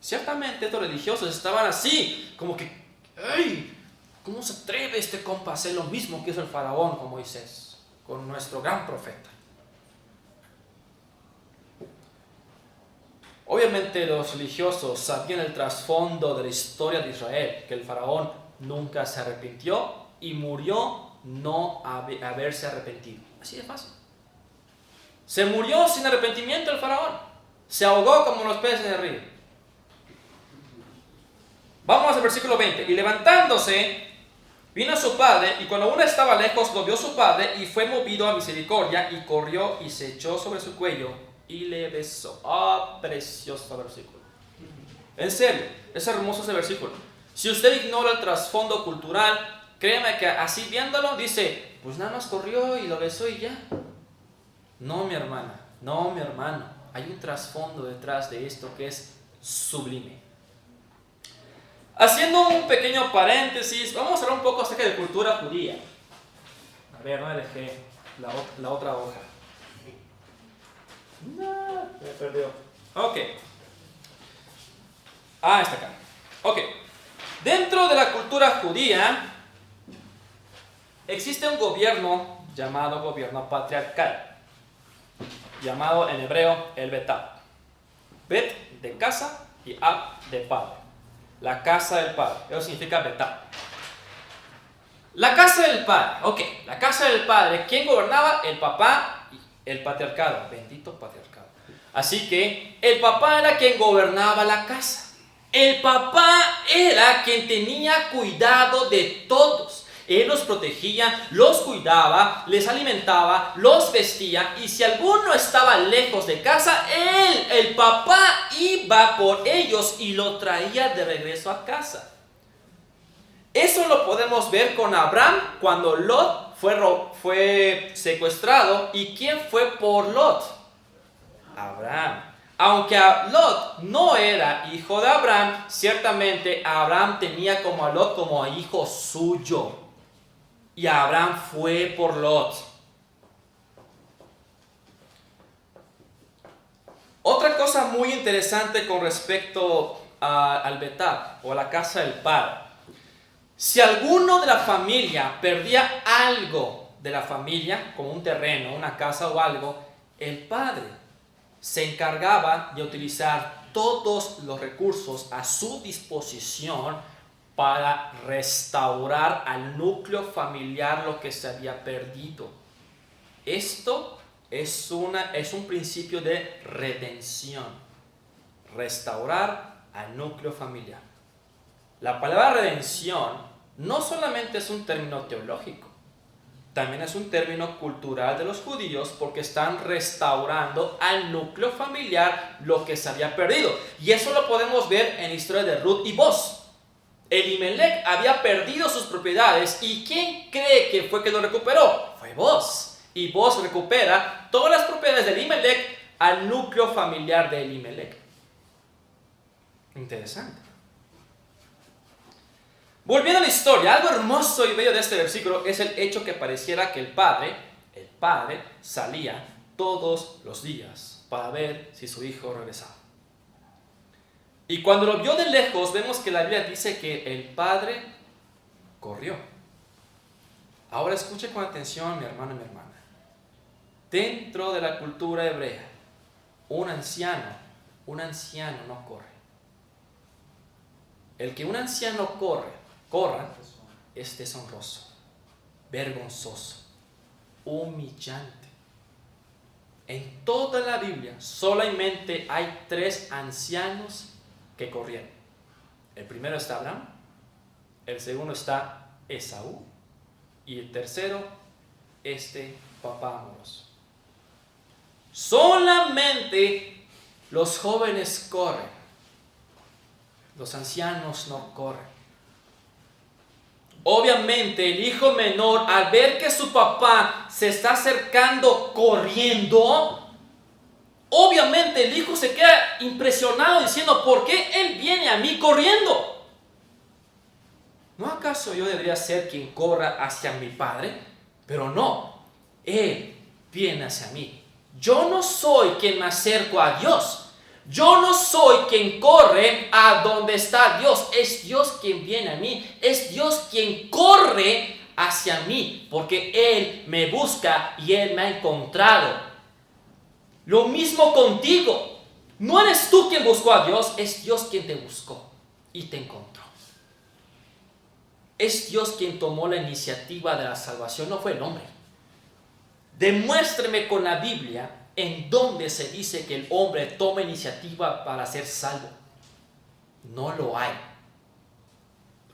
Ciertamente estos religiosos estaban así, como que: ¡ay! ¿Cómo se atreve este compa a hacer lo mismo que hizo el faraón con Moisés, con nuestro gran profeta? Obviamente los religiosos sabían el trasfondo de la historia de Israel, que el faraón nunca se arrepintió y murió no haberse arrepentido. Así de fácil. Se murió sin arrepentimiento el faraón. Se ahogó como los peces en el río. Vamos al versículo 20. Y levantándose, vino a su padre, y cuando aún estaba lejos, lo vio su padre, y fue movido a misericordia, y corrió y se echó sobre su cuello, y le besó. Precioso versículo. En serio, es hermoso ese versículo. Si usted ignora el trasfondo cultural, créeme que así viéndolo, dice: pues nada más corrió y lo besó y ya. No, mi hermana, no, mi hermano. Hay un trasfondo detrás de esto que es sublime. Haciendo un pequeño paréntesis, vamos a hablar un poco acerca de cultura judía. A ver, no dejé la otra hoja. No, me perdió. Ok. Está acá. Ok. Dentro de la cultura judía existe un gobierno llamado gobierno patriarcal, llamado en hebreo el Betá. Bet de casa y Ab de padre. La casa del padre. Eso significa Betá. La casa del padre. Ok, la casa del padre. ¿Quién gobernaba? El papá y el patriarcado. Bendito patriarcado. Así que el papá era quien gobernaba la casa. El papá era quien tenía cuidado de todos. Él los protegía, los cuidaba, les alimentaba, los vestía, y si alguno estaba lejos de casa, él, el papá, iba por ellos y lo traía de regreso a casa. Eso lo podemos ver con Abraham cuando Lot fue secuestrado. ¿Y quién fue por Lot? Abraham. Aunque Lot no era hijo de Abraham, ciertamente Abraham tenía como a Lot como a hijo suyo. Y Abraham fue por Lot. Otra cosa muy interesante con respecto al Betá o a la casa del padre. Si alguno de la familia perdía algo de la familia, como un terreno, una casa o algo, el padre se encargaba de utilizar todos los recursos a su disposición para restaurar al núcleo familiar lo que se había perdido. Esto es un principio de redención. Restaurar al núcleo familiar. La palabra redención no solamente es un término teológico, también es un término cultural de los judíos, porque están restaurando al núcleo familiar lo que se había perdido. Y eso lo podemos ver en la historia de Ruth y Boaz. Elimelech había perdido sus propiedades. ¿Y quién cree que fue que lo recuperó? Fue Boz. Y Boz recupera todas las propiedades de Elimelech al núcleo familiar de Elimelech. Interesante. Volviendo a la historia, algo hermoso y bello de este versículo es el hecho que pareciera que el padre salía todos los días para ver si su hijo regresaba. Y cuando lo vio de lejos, vemos que la Biblia dice que el padre corrió. Ahora escuche con atención, mi hermano y mi hermana. Dentro de la cultura hebrea, un anciano no corre. El que un anciano corra, es deshonroso, vergonzoso, humillante. En toda la Biblia solamente hay 3 ancianos que corrieron. El primero está Abraham, el segundo está Esaú y el tercero, papá amoroso. Solamente los jóvenes corren, los ancianos no corren. Obviamente el hijo menor, al ver que su papá se está acercando corriendo, obviamente el hijo se queda impresionado diciendo: ¿por qué él viene a mí corriendo? ¿No acaso yo debería ser quien corra hacia mi padre? Pero no, él viene hacia mí. Yo no soy quien me acerco a Dios. Yo no soy quien corre a donde está Dios. Es Dios quien viene a mí. Es Dios quien corre hacia mí, porque Él me busca y Él me ha encontrado. Lo mismo contigo. No eres tú quien buscó a Dios, es Dios quien te buscó y te encontró. Es Dios quien tomó la iniciativa de la salvación, no fue el hombre. Demuéstreme con la Biblia en donde se dice que el hombre toma iniciativa para ser salvo. No lo hay.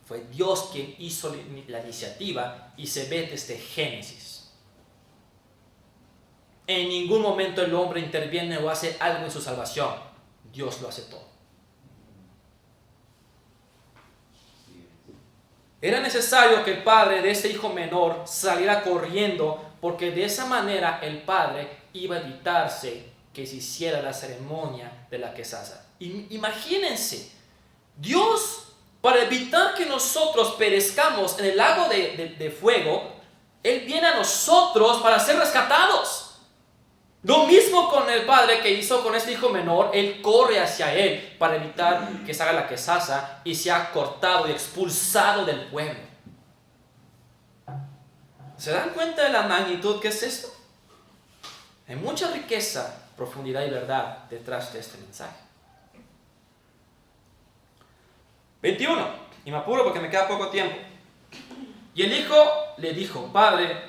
Fue Dios quien hizo la iniciativa y se ve desde Génesis. En ningún momento el hombre interviene o hace algo en su salvación. Dios lo hace todo. Era necesario que el padre de este hijo menor saliera corriendo, porque de esa manera el padre iba a evitarse que se hiciera la ceremonia de la quesada. Imagínense, Dios, para evitar que nosotros perezcamos en el lago de fuego, Él viene a nosotros para ser rescatados. Lo mismo con el padre que hizo con este hijo menor. Él corre hacia él para evitar que se haga la quesada y sea cortado y expulsado del pueblo. ¿Se dan cuenta de la magnitud que es esto? Hay mucha riqueza, profundidad y verdad detrás de este mensaje. 21. Y me apuro porque me queda poco tiempo. Y el hijo le dijo: Padre,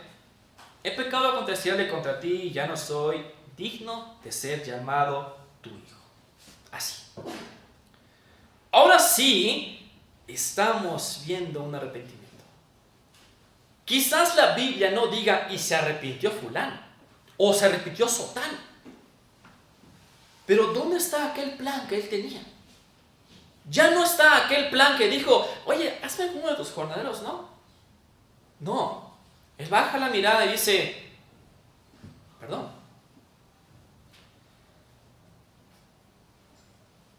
he pecado contra el cielo y contra ti, y ya no soy digno de ser llamado tu hijo. Así. Ahora sí, estamos viendo un arrepentimiento. Quizás la Biblia no diga: y se arrepintió fulano, o se arrepintió sotano. Pero ¿dónde está aquel plan que él tenía? Ya no está aquel plan que dijo: oye, hazme uno de tus jornaleros, ¿no? No. Él baja la mirada y dice: perdón.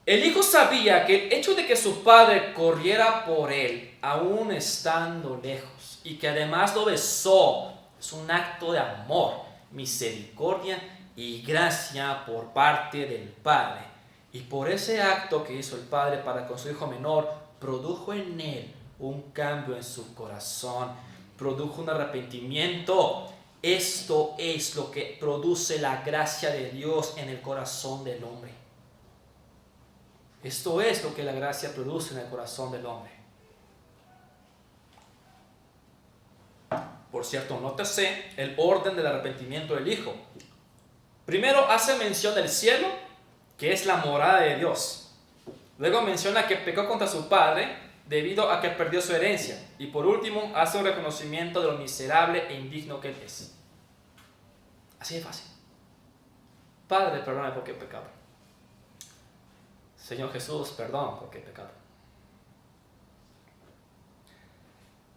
El hijo sabía que el hecho de que su padre corriera por él, aún estando lejos, y que además lo besó, es un acto de amor, misericordia y gracia por parte del padre. Y por ese acto que hizo el padre para con su hijo menor, produjo en él un cambio en su corazón, produjo un arrepentimiento. Esto es lo que produce la gracia de Dios en el corazón del hombre. Esto es lo que la gracia produce en el corazón del hombre. Por cierto, nótese el orden del arrepentimiento del hijo. Primero hace mención del cielo, que es la morada de Dios. Luego menciona que pecó contra su padre debido a que perdió su herencia. Y por último, hace un reconocimiento de lo miserable e indigno que él es. Así de fácil. Padre, perdóname porque he pecado. Señor Jesús, perdón porque he pecado.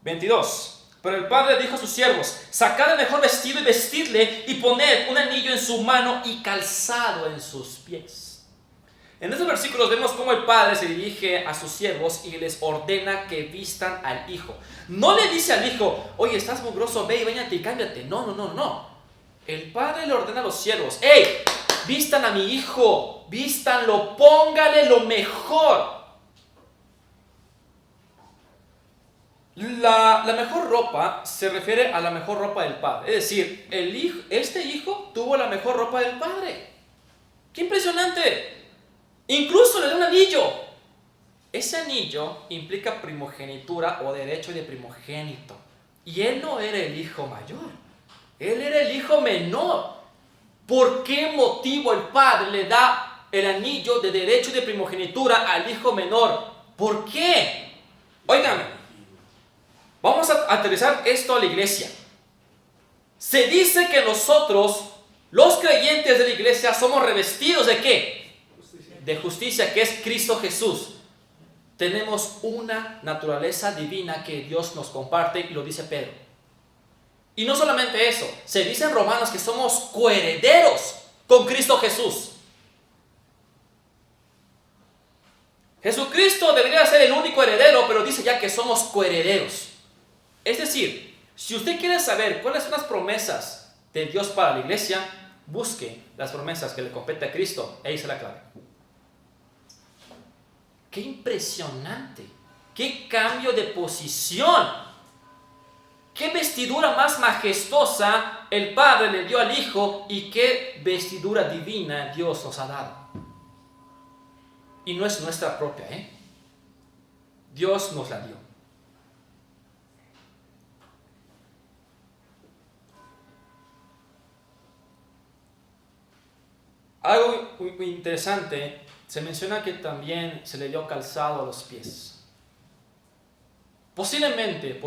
22. Pero el padre dijo a sus siervos: sacad el mejor vestido y vestidle, y poned un anillo en su mano y calzado en sus pies. En estos versículos vemos cómo el padre se dirige a sus siervos y les ordena que vistan al hijo. No le dice al hijo: oye, estás mugroso, ve y bañate y cámbiate. No. El padre le ordena a los siervos: hey, vistan a mi hijo, vístanlo, póngale lo mejor. La mejor ropa se refiere a la mejor ropa del padre. Es decir, este hijo tuvo la mejor ropa del padre. ¡Qué impresionante! Incluso le da un anillo. Ese anillo implica primogenitura o derecho de primogénito. Y él no era el hijo mayor, él era el hijo menor. ¿Por qué motivo el padre le da el anillo de derecho de primogenitura al hijo menor? ¿Por qué? Óigame. Vamos a aterrizar esto a la iglesia. Se dice que nosotros, los creyentes de la iglesia, somos revestidos ¿de qué? De justicia, que es Cristo Jesús. Tenemos una naturaleza divina que Dios nos comparte, y lo dice Pedro. Y no solamente eso, se dice en Romanos que somos coherederos con Cristo Jesús. Jesucristo debería ser el único heredero, pero dice ya que somos coherederos. Es decir, si usted quiere saber cuáles son las promesas de Dios para la iglesia, busque las promesas que le compete a Cristo. Ahí está la clave. ¡Qué impresionante! ¡Qué cambio de posición! ¡Qué vestidura más majestuosa el Padre le dio al Hijo! Y qué vestidura divina Dios nos ha dado. Y no es nuestra propia, Dios nos la dio. Algo muy interesante, se menciona que también se le dio calzado a los pies. Posiblemente,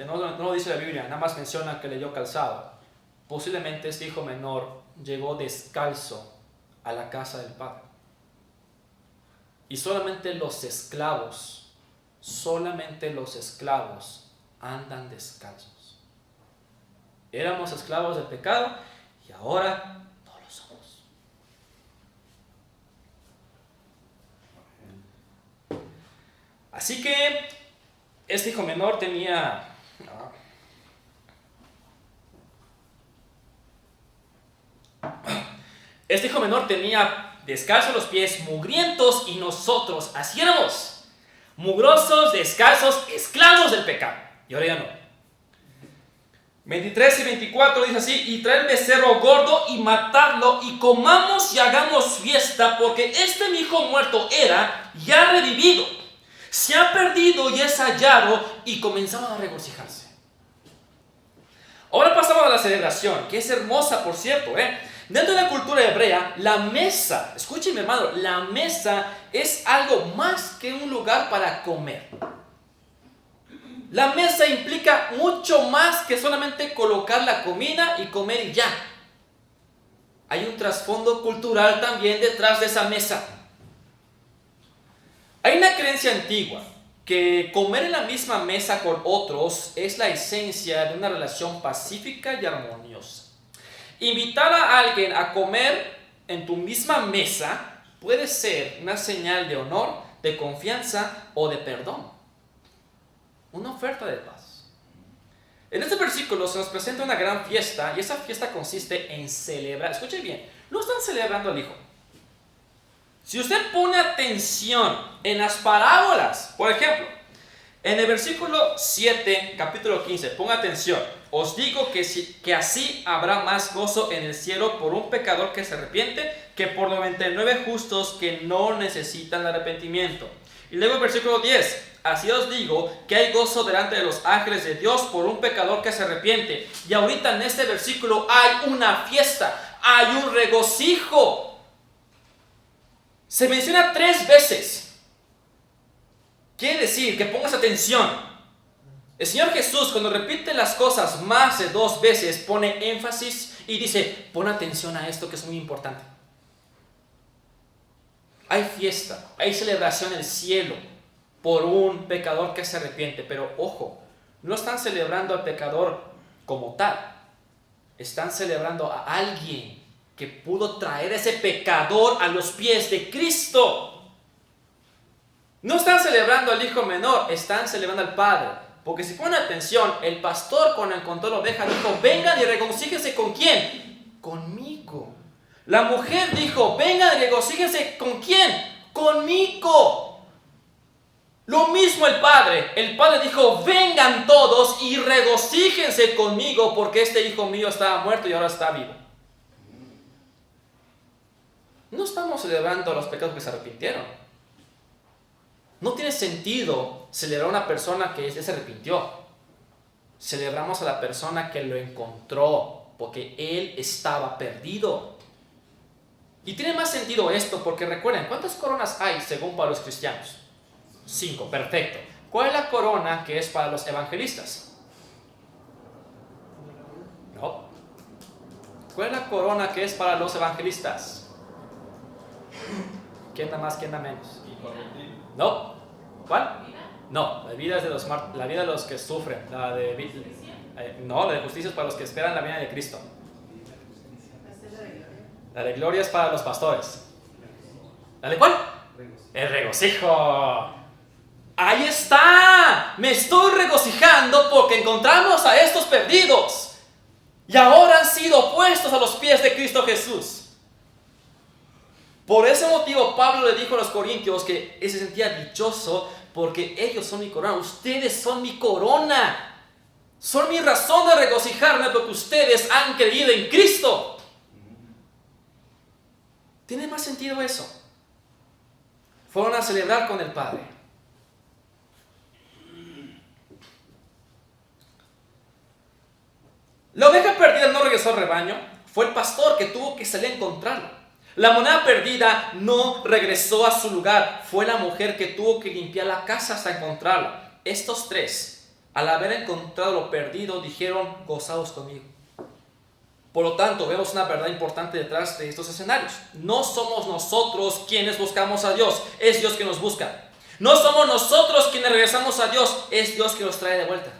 no lo dice la Biblia, nada más menciona que le dio calzado. Posiblemente este hijo menor llegó descalzo a la casa del padre. Y solamente los esclavos andan descalzos. Éramos esclavos del pecado y ahora no lo somos. Así que este hijo menor tenía descalzos los pies, mugrientos, y nosotros así éramos, mugrosos, descalzos, esclavos del pecado. Y ahora ya no. 23 y 24 dice así: y trae el becerro gordo y matadlo, y comamos y hagamos fiesta, porque este mi hijo muerto era y ha revivido, se ha perdido y es hallado. Y comenzaban a regocijarse. Ahora pasamos a la celebración, que es hermosa, por cierto, Dentro de la cultura hebrea, la mesa, escúcheme hermano, la mesa es algo más que un lugar para comer. La mesa implica mucho más que solamente colocar la comida y comer y ya. Hay un trasfondo cultural también detrás de esa mesa. Hay una creencia antigua que comer en la misma mesa con otros es la esencia de una relación pacífica y armoniosa. Invitar a alguien a comer en tu misma mesa puede ser una señal de honor, de confianza o de perdón. Una oferta de paz. En este versículo se nos presenta una gran fiesta, y esa fiesta consiste en celebrar. Escuche bien, no están celebrando al hijo. Si usted pone atención en las parábolas, por ejemplo, en el versículo 7, capítulo 15, ponga atención. Os digo que así habrá más gozo en el cielo por un pecador que se arrepiente que por 99 justos que no necesitan arrepentimiento. Y luego el versículo 10. Así os digo que hay gozo delante de los ángeles de Dios por un pecador que se arrepiente. Y ahorita en este versículo hay una fiesta, hay un regocijo. Se menciona 3 veces. Quiere decir que pongas atención. El Señor Jesús, cuando repite las cosas más de 2 veces, pone énfasis y dice: pon atención a esto que es muy importante. Hay fiesta, hay celebración en el cielo por un pecador que se arrepiente. Pero ojo, no están celebrando al pecador como tal. Están celebrando a alguien que pudo traer ese pecador a los pies de Cristo. No están celebrando al hijo menor, están celebrando al padre. Porque si ponen atención, el pastor cuando encontró la oveja dijo, vengan y regocíjense ¿con quién? Conmigo. La mujer dijo, vengan y regocíjense ¿con quién? Conmigo. Lo mismo el padre. El padre dijo, vengan todos y regocíjense conmigo porque este hijo mío estaba muerto y ahora está vivo. No estamos celebrando a los pecados que se arrepintieron. No tiene sentido celebrar a una persona que se arrepintió. Celebramos a la persona que lo encontró porque él estaba perdido. Y tiene más sentido esto porque recuerden, ¿cuántas coronas hay según para los cristianos? 5, perfecto. ¿Cuál es la corona que es para los evangelistas? No. ¿Cuál es la corona que es para los evangelistas? ¿Quién da más, quién da menos? No. ¿Cuál? No, la vida es la vida de los que sufren. La de justicia es para los que esperan la venida de Cristo. La de gloria es para los pastores. ¿La de cuál? El regocijo. Ahí está. Me estoy regocijando porque encontramos a estos perdidos y ahora han sido puestos a los pies de Cristo Jesús. Por ese motivo Pablo le dijo a los corintios que él se sentía dichoso porque ellos son mi corona. Ustedes son mi corona. Son mi razón de regocijarme porque ustedes han creído en Cristo. ¿Tiene más sentido eso? Fueron a celebrar con el Padre. La oveja perdida no regresó al rebaño. Fue el pastor que tuvo que salir a encontrarla. La moneda perdida no regresó a su lugar. Fue la mujer que tuvo que limpiar la casa hasta encontrarla. Estos tres, al haber encontrado lo perdido, dijeron, gozaos conmigo. Por lo tanto, vemos una verdad importante detrás de estos escenarios. No somos nosotros quienes buscamos a Dios, es Dios quien nos busca. No somos nosotros quienes regresamos a Dios, es Dios quien nos trae de vuelta.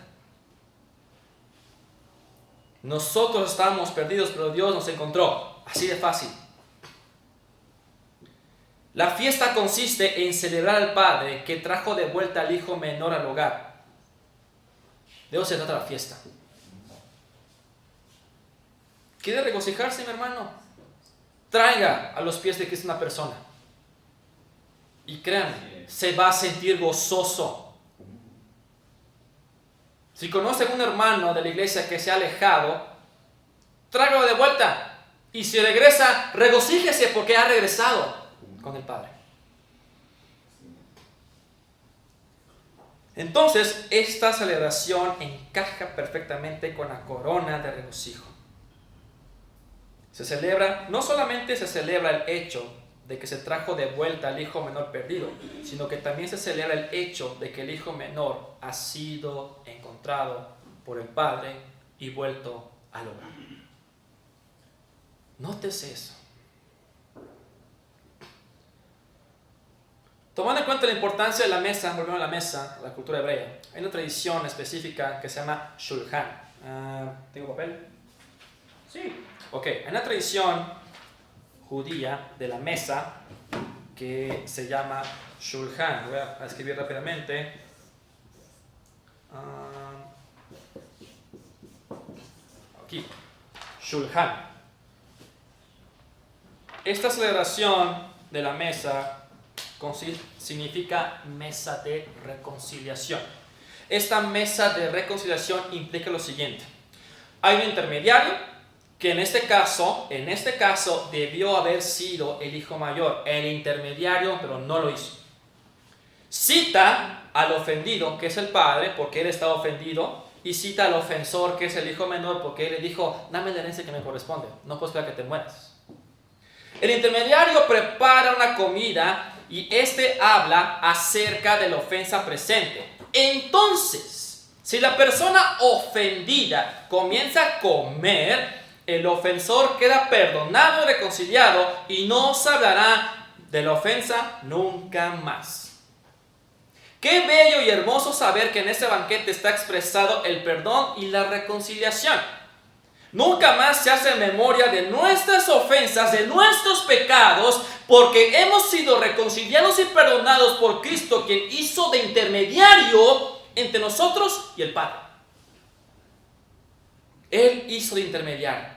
Nosotros estábamos perdidos, pero Dios nos encontró. Así de fácil. La fiesta consiste en celebrar al Padre que trajo de vuelta al hijo menor al hogar. De eso se trata la fiesta. ¿Quiere regocijarse, mi hermano? Traiga a los pies de Cristo una persona. Y créanme, se va a sentir gozoso. Si conoce a un hermano de la iglesia que se ha alejado, tráigalo de vuelta. Y si regresa, regocíjese porque ha regresado con el Padre. Entonces, esta celebración encaja perfectamente con la corona de regocijo. Se celebra, no solamente se celebra el hecho de que se trajo de vuelta al hijo menor perdido, sino que también se celebra el hecho de que el hijo menor ha sido encontrado por el Padre y vuelto al hogar. Nótese eso. Tomando en cuenta la importancia de la mesa, volvemos a la mesa, la cultura hebrea, hay una tradición específica que se llama Shulchan. ¿Tengo papel? Sí. Ok, hay una tradición judía de la mesa que se llama Shulchan. Voy a escribir rápidamente. Aquí. Shulchan. Esta celebración de la mesa significa mesa de reconciliación. Esta mesa de reconciliación implica lo siguiente. Hay un intermediario que en este caso debió haber sido el hijo mayor, el intermediario, pero no lo hizo. Cita al ofendido, que es el padre, porque él estaba ofendido, y cita al ofensor, que es el hijo menor, porque él le dijo, dame la herencia que me corresponde, no puedo esperar que te mueras. El intermediario prepara una comida y habla acerca de la ofensa presente. Entonces, si la persona ofendida comienza a comer, el ofensor queda perdonado y reconciliado y no se hablará de la ofensa nunca más. Qué bello y hermoso saber que en este banquete está expresado el perdón y la reconciliación. Nunca más se hace memoria de nuestras ofensas, de nuestros pecados, porque hemos sido reconciliados y perdonados por Cristo, quien hizo de intermediario entre nosotros y el Padre. Él hizo de intermediario.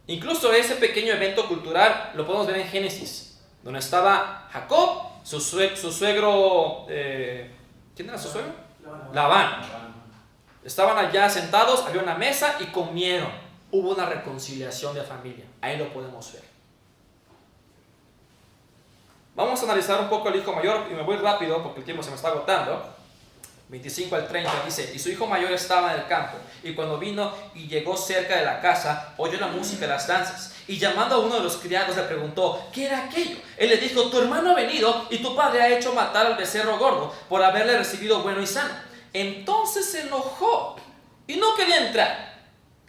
Incluso ese pequeño evento cultural lo podemos ver en Génesis, donde estaba Jacob, su suegro, ¿quién era su suegro? Labán. Estaban allá sentados, había una mesa y comieron. Hubo una reconciliación de familia. Ahí lo podemos ver. Vamos a analizar un poco el hijo mayor y me voy rápido porque el tiempo se me está agotando. 25 al 30 dice: y su hijo mayor estaba en el campo, y cuando vino y llegó cerca de la casa, oyó la música y las danzas, y llamando a uno de los criados le preguntó: ¿qué era aquello? Él le dijo: tu hermano ha venido y tu padre ha hecho matar al becerro gordo por haberle recibido bueno y sano. Entonces se enojó y no quería entrar.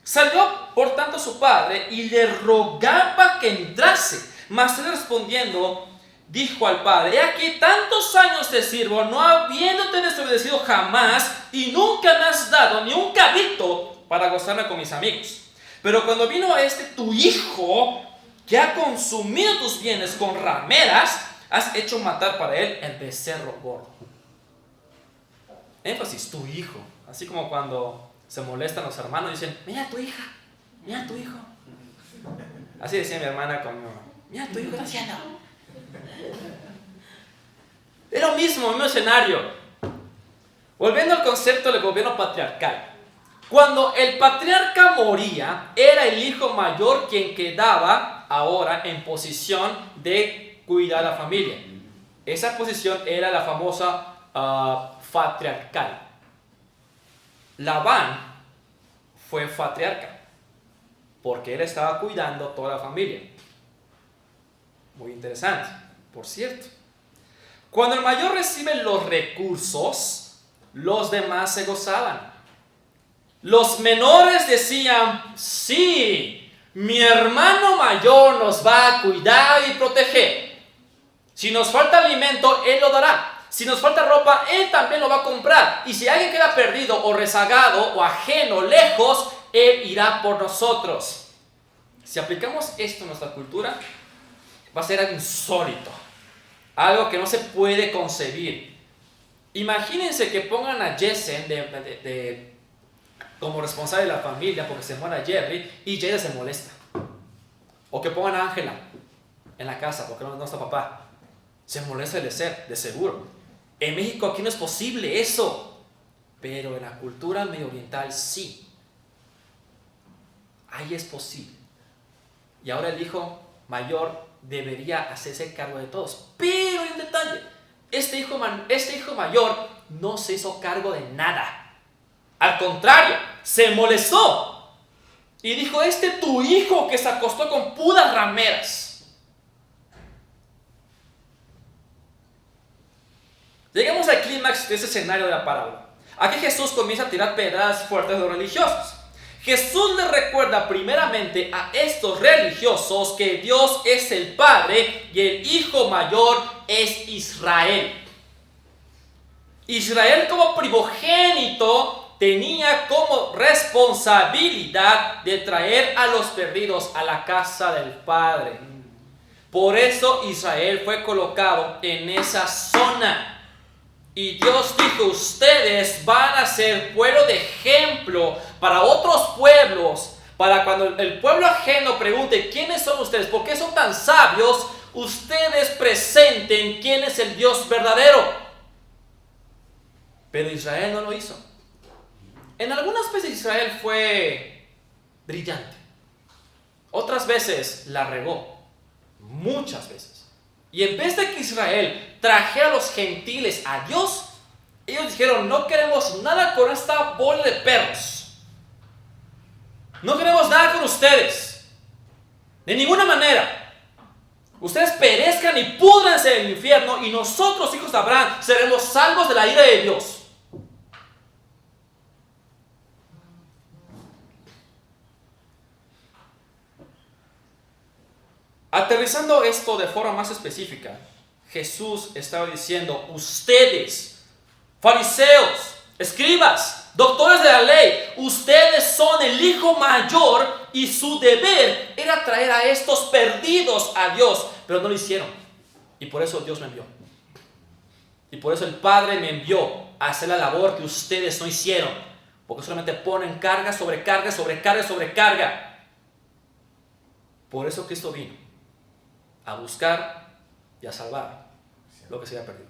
Salió por tanto su padre y le rogaba que entrase, mas él respondiendo dijo al padre: he aquí tantos años te sirvo, no habiéndote desobedecido jamás, y nunca me has dado ni un cabrito para gozarme con mis amigos. Pero cuando vino tu hijo, que ha consumido tus bienes con rameras, has hecho matar para él el becerro gordo. Énfasis, tu hijo. Así como cuando se molestan los hermanos y dicen: mira a tu hija, mira a tu hijo. Así decía mi hermana con mi mamá: mira a tu hijo, está haciendo. Es lo mismo, el mismo escenario. Volviendo al concepto del gobierno patriarcal. Cuando el patriarca moría, era el hijo mayor quien quedaba ahora en posición de cuidar a la familia. Esa posición era la famosa patriarcal. Labán fue patriarca porque él estaba cuidando toda la familia. Muy interesante, por cierto. Cuando el mayor recibe los recursos, los demás se gozaban. Los menores decían: sí, mi hermano mayor nos va a cuidar y proteger. Si nos falta alimento, él lo dará. Si nos falta ropa, él también lo va a comprar. Y si alguien queda perdido o rezagado o ajeno, lejos, él irá por nosotros. Si aplicamos esto en nuestra cultura, va a ser algo insólito, algo que no se puede concebir. Imagínense que pongan a Jessen como responsable de la familia porque se muere Jerry y Jerry se molesta. O que pongan a Ángela en la casa porque no está papá. Se molesta de seguro. En México aquí no es posible eso, pero en la cultura medio oriental sí. Ahí es posible. Y ahora el hijo mayor debería hacerse cargo de todos. Pero hay un detalle: este hijo mayor no se hizo cargo de nada. Al contrario, se molestó y dijo: tu hijo que se acostó con puras rameras. Llegamos al clímax de ese escenario de la parábola. Aquí Jesús comienza a tirar pedradas fuertes a los religiosos. Jesús les recuerda primeramente a estos religiosos que Dios es el Padre y el hijo mayor es Israel. Israel, como primogénito, tenía como responsabilidad de traer a los perdidos a la casa del Padre. Por eso Israel fue colocado en esa zona. Y Dios dijo: ustedes van a ser pueblo de ejemplo para otros pueblos, para cuando el pueblo ajeno pregunte: ¿quiénes son ustedes? ¿Por qué son tan sabios? Ustedes presenten quién es el Dios verdadero. Pero Israel no lo hizo. En algunas veces Israel fue brillante. Otras veces la regó. Muchas veces. Y en vez de que Israel trajera a los gentiles a Dios, ellos dijeron: no queremos nada con esta bola de perros. No queremos nada con ustedes. De ninguna manera. Ustedes perezcan y púdranse en el infierno, y nosotros, hijos de Abraham, seremos salvos de la ira de Dios. Aterrizando esto de forma más específica, Jesús estaba diciendo, ustedes, fariseos, escribas, doctores de la ley, ustedes son el hijo mayor y su deber era traer a estos perdidos a Dios, pero no lo hicieron. Y por eso Dios me envió. Y por eso el Padre me envió a hacer la labor que ustedes no hicieron, porque solamente ponen carga sobre carga, sobre carga, sobre carga. Por eso Cristo vino a buscar y a salvar lo que se había perdido.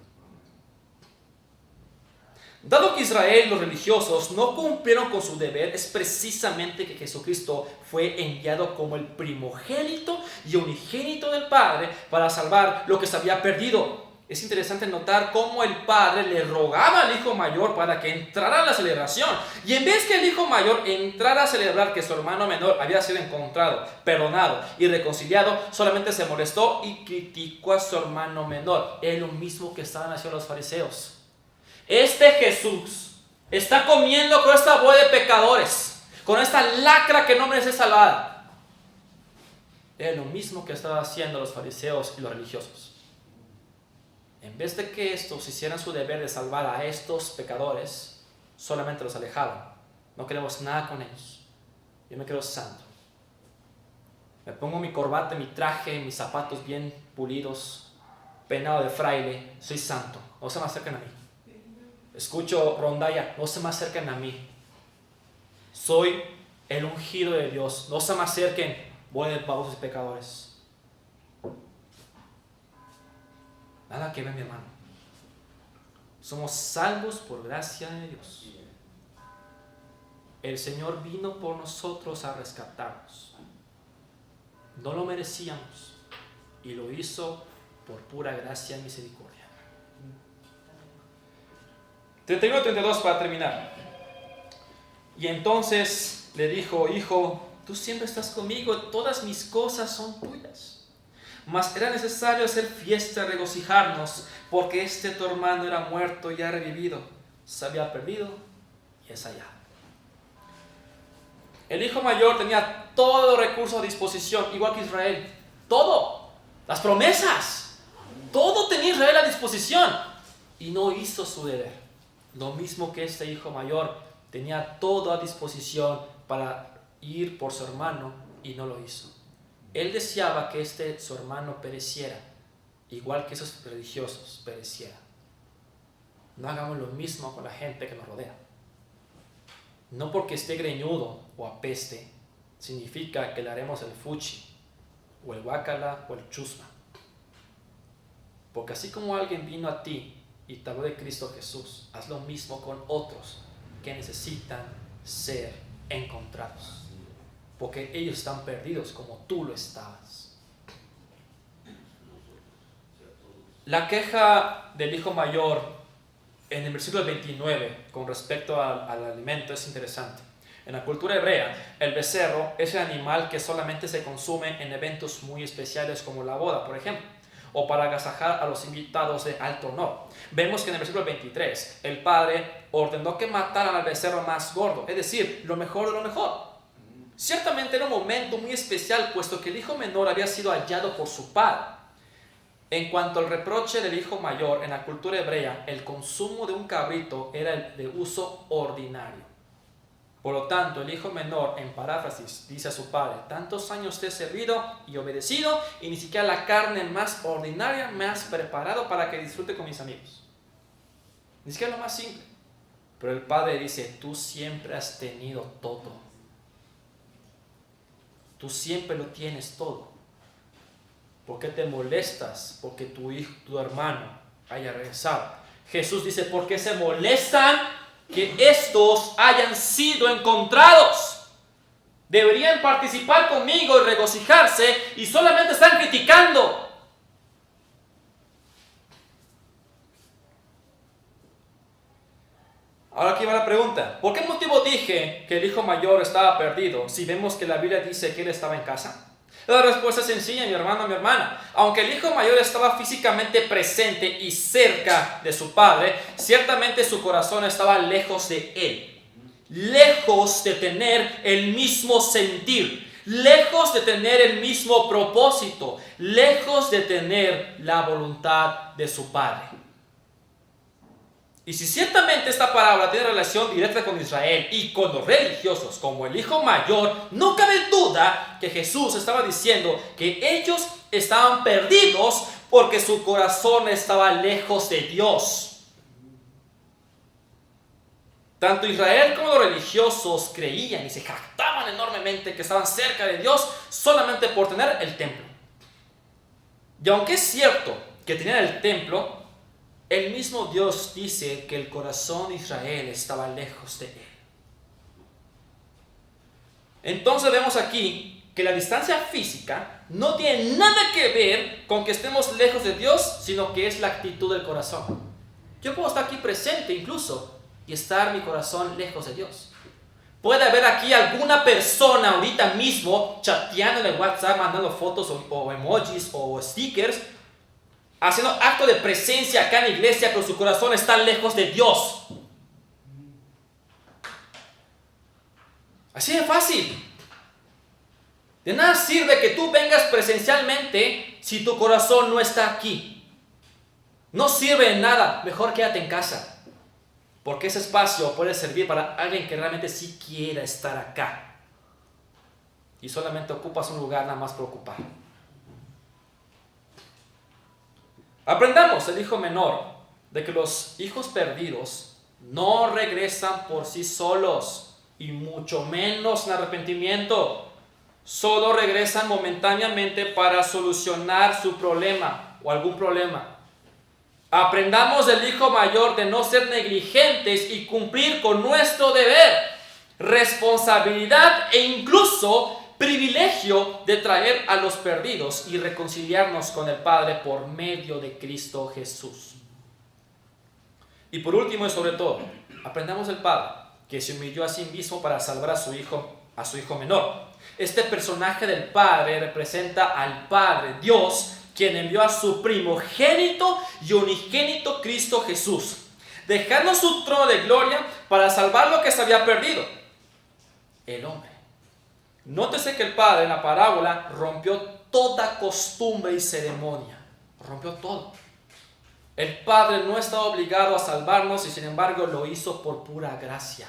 Dado que Israel y los religiosos no cumplieron con su deber, es precisamente que Jesucristo fue enviado como el primogénito y unigénito del Padre para salvar lo que se había perdido. Es interesante notar cómo el Padre le rogaba al hijo mayor para que entrara a la celebración. Y en vez que el hijo mayor entrara a celebrar que su hermano menor había sido encontrado, perdonado y reconciliado, solamente se molestó y criticó a su hermano menor. Es lo mismo que estaban haciendo los fariseos. Este Jesús está comiendo con esta bola de pecadores, con esta lacra que no merece salvada. Es lo mismo que estaban haciendo los fariseos y los religiosos. En vez de que estos hicieran su deber de salvar a estos pecadores, solamente los alejaban. No queremos nada con ellos. Yo me creo santo. Me pongo mi corbata, mi traje, mis zapatos bien pulidos, peinado de fraile. Soy santo. No se me acerquen a mí. Escucho rondalla. No se me acerquen a mí. Soy el ungido de Dios. No se me acerquen. Voy de pavos y pecadores. Nada que ver, mi hermano. Somos salvos por gracia de Dios. El Señor vino por nosotros a rescatarnos. No lo merecíamos y lo hizo por pura gracia y misericordia. 31-32 para terminar. Y entonces le dijo, hijo, tú siempre estás conmigo, todas mis cosas son tuyas. Mas era necesario hacer fiesta y regocijarnos, porque este tu hermano era muerto y ha revivido, se había perdido y es allá. El hijo mayor tenía todos los recursos a disposición, igual que Israel. Todo, las promesas, todo tenía Israel a disposición y no hizo su deber. Lo mismo que este hijo mayor tenía todo a disposición para ir por su hermano y no lo hizo. Él deseaba que su hermano pereciera, igual que esos religiosos perecieran. No hagamos lo mismo con la gente que nos rodea. No porque esté greñudo o apeste, significa que le haremos el fuchi, o el guácala, o el chusma. Porque así como alguien vino a ti y te habló de Cristo Jesús, haz lo mismo con otros que necesitan ser encontrados. Porque ellos están perdidos como tú lo estabas. La queja del hijo mayor en el versículo 29 con respecto al alimento es interesante. En la cultura hebrea, el becerro es el animal que solamente se consume en eventos muy especiales como la boda, por ejemplo, o para agasajar a los invitados de alto honor. Vemos que en el versículo 23, el padre ordenó que mataran al becerro más gordo, es decir, lo mejor de lo mejor. Ciertamente era un momento muy especial, puesto que el hijo menor había sido hallado por su padre. En cuanto al reproche del hijo mayor, en la cultura hebrea, el consumo de un cabrito era de uso ordinario. Por lo tanto, el hijo menor, en paráfrasis, dice a su padre, tantos años te he servido y obedecido, y ni siquiera la carne más ordinaria me has preparado para que disfrute con mis amigos. Ni siquiera lo más simple. Pero el padre dice, tú siempre has tenido todo. Tú siempre lo tienes todo. ¿Por qué te molestas? Porque tu hermano haya regresado. Jesús dice, ¿por qué se molestan que estos hayan sido encontrados? Deberían participar conmigo y regocijarse y solamente están criticando. Ahora aquí va la pregunta. ¿Por qué motivo dije que el hijo mayor estaba perdido si vemos que la Biblia dice que él estaba en casa? La respuesta es sencilla, mi hermano, mi hermana. Aunque el hijo mayor estaba físicamente presente y cerca de su padre, ciertamente su corazón estaba lejos de él. Lejos de tener el mismo sentir. lejos de tener el mismo propósito, lejos de tener la voluntad de su Padre. Y si ciertamente esta parábola tiene relación directa con Israel y con los religiosos como el hijo mayor, no cabe duda que Jesús estaba diciendo que ellos estaban perdidos porque su corazón estaba lejos de Dios. Tanto Israel como los religiosos creían y se jactaban enormemente que estaban cerca de Dios solamente por tener el templo. Y aunque es cierto que tenían el templo, el mismo Dios dice que el corazón de Israel estaba lejos de él. Entonces vemos aquí que la distancia física no tiene nada que ver con que estemos lejos de Dios, sino que es la actitud del corazón. Yo puedo estar aquí presente incluso y estar mi corazón lejos de Dios. Puede haber aquí alguna persona ahorita mismo chateando en el WhatsApp, mandando fotos o emojis o stickers, haciendo acto de presencia acá en la iglesia, pero su corazón está lejos de Dios. Así de fácil. De nada sirve que tú vengas presencialmente si tu corazón no está aquí. No sirve de nada, mejor quédate en casa. Porque ese espacio puede servir para alguien que realmente sí quiera estar acá. Y solamente ocupas un lugar nada más por ocupar. Aprendamos el hijo menor de que los hijos perdidos no regresan por sí solos y mucho menos en arrepentimiento. Solo regresan momentáneamente para solucionar su problema o algún problema. Aprendamos del hijo mayor de no ser negligentes y cumplir con nuestro deber, responsabilidad e incluso privilegio de traer a los perdidos y reconciliarnos con el Padre por medio de Cristo Jesús. Y por último y sobre todo, aprendamos del Padre que se humilló a sí mismo para salvar a su hijo menor. Este personaje del Padre representa al Padre, Dios, quien envió a su primogénito y unigénito Cristo Jesús, dejando su trono de gloria para salvar lo que se había perdido, el hombre. Nótese que el Padre en la parábola rompió toda costumbre y ceremonia, rompió todo. El Padre no estaba obligado a salvarnos y sin embargo lo hizo por pura gracia.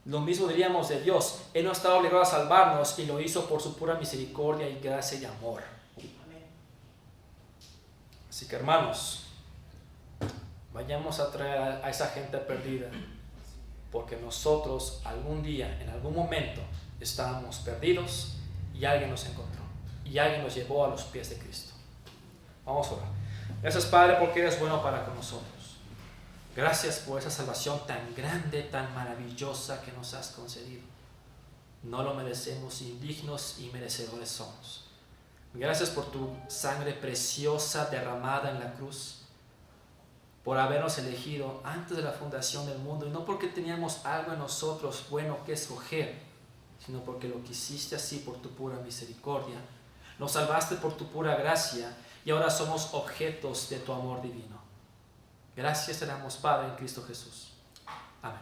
Lo mismo diríamos de Dios, Él no estaba obligado a salvarnos y lo hizo por su pura misericordia y gracia y amor. Así que hermanos, vayamos a traer a esa gente perdida, porque nosotros algún día, en algún momento, estábamos perdidos y alguien nos encontró y alguien nos llevó a los pies de Cristo. Vamos a orar. Gracias, Padre, porque eres bueno para con nosotros. Gracias por esa salvación tan grande, tan maravillosa que nos has concedido. No lo merecemos, indignos y merecedores somos. Gracias por tu sangre preciosa derramada en la cruz, por habernos elegido antes de la fundación del mundo, y no porque teníamos algo en nosotros bueno que escoger, sino porque lo quisiste así por tu pura misericordia. Nos salvaste por tu pura gracia y ahora somos objetos de tu amor divino. Gracias te damos, Padre, en Cristo Jesús. Amén.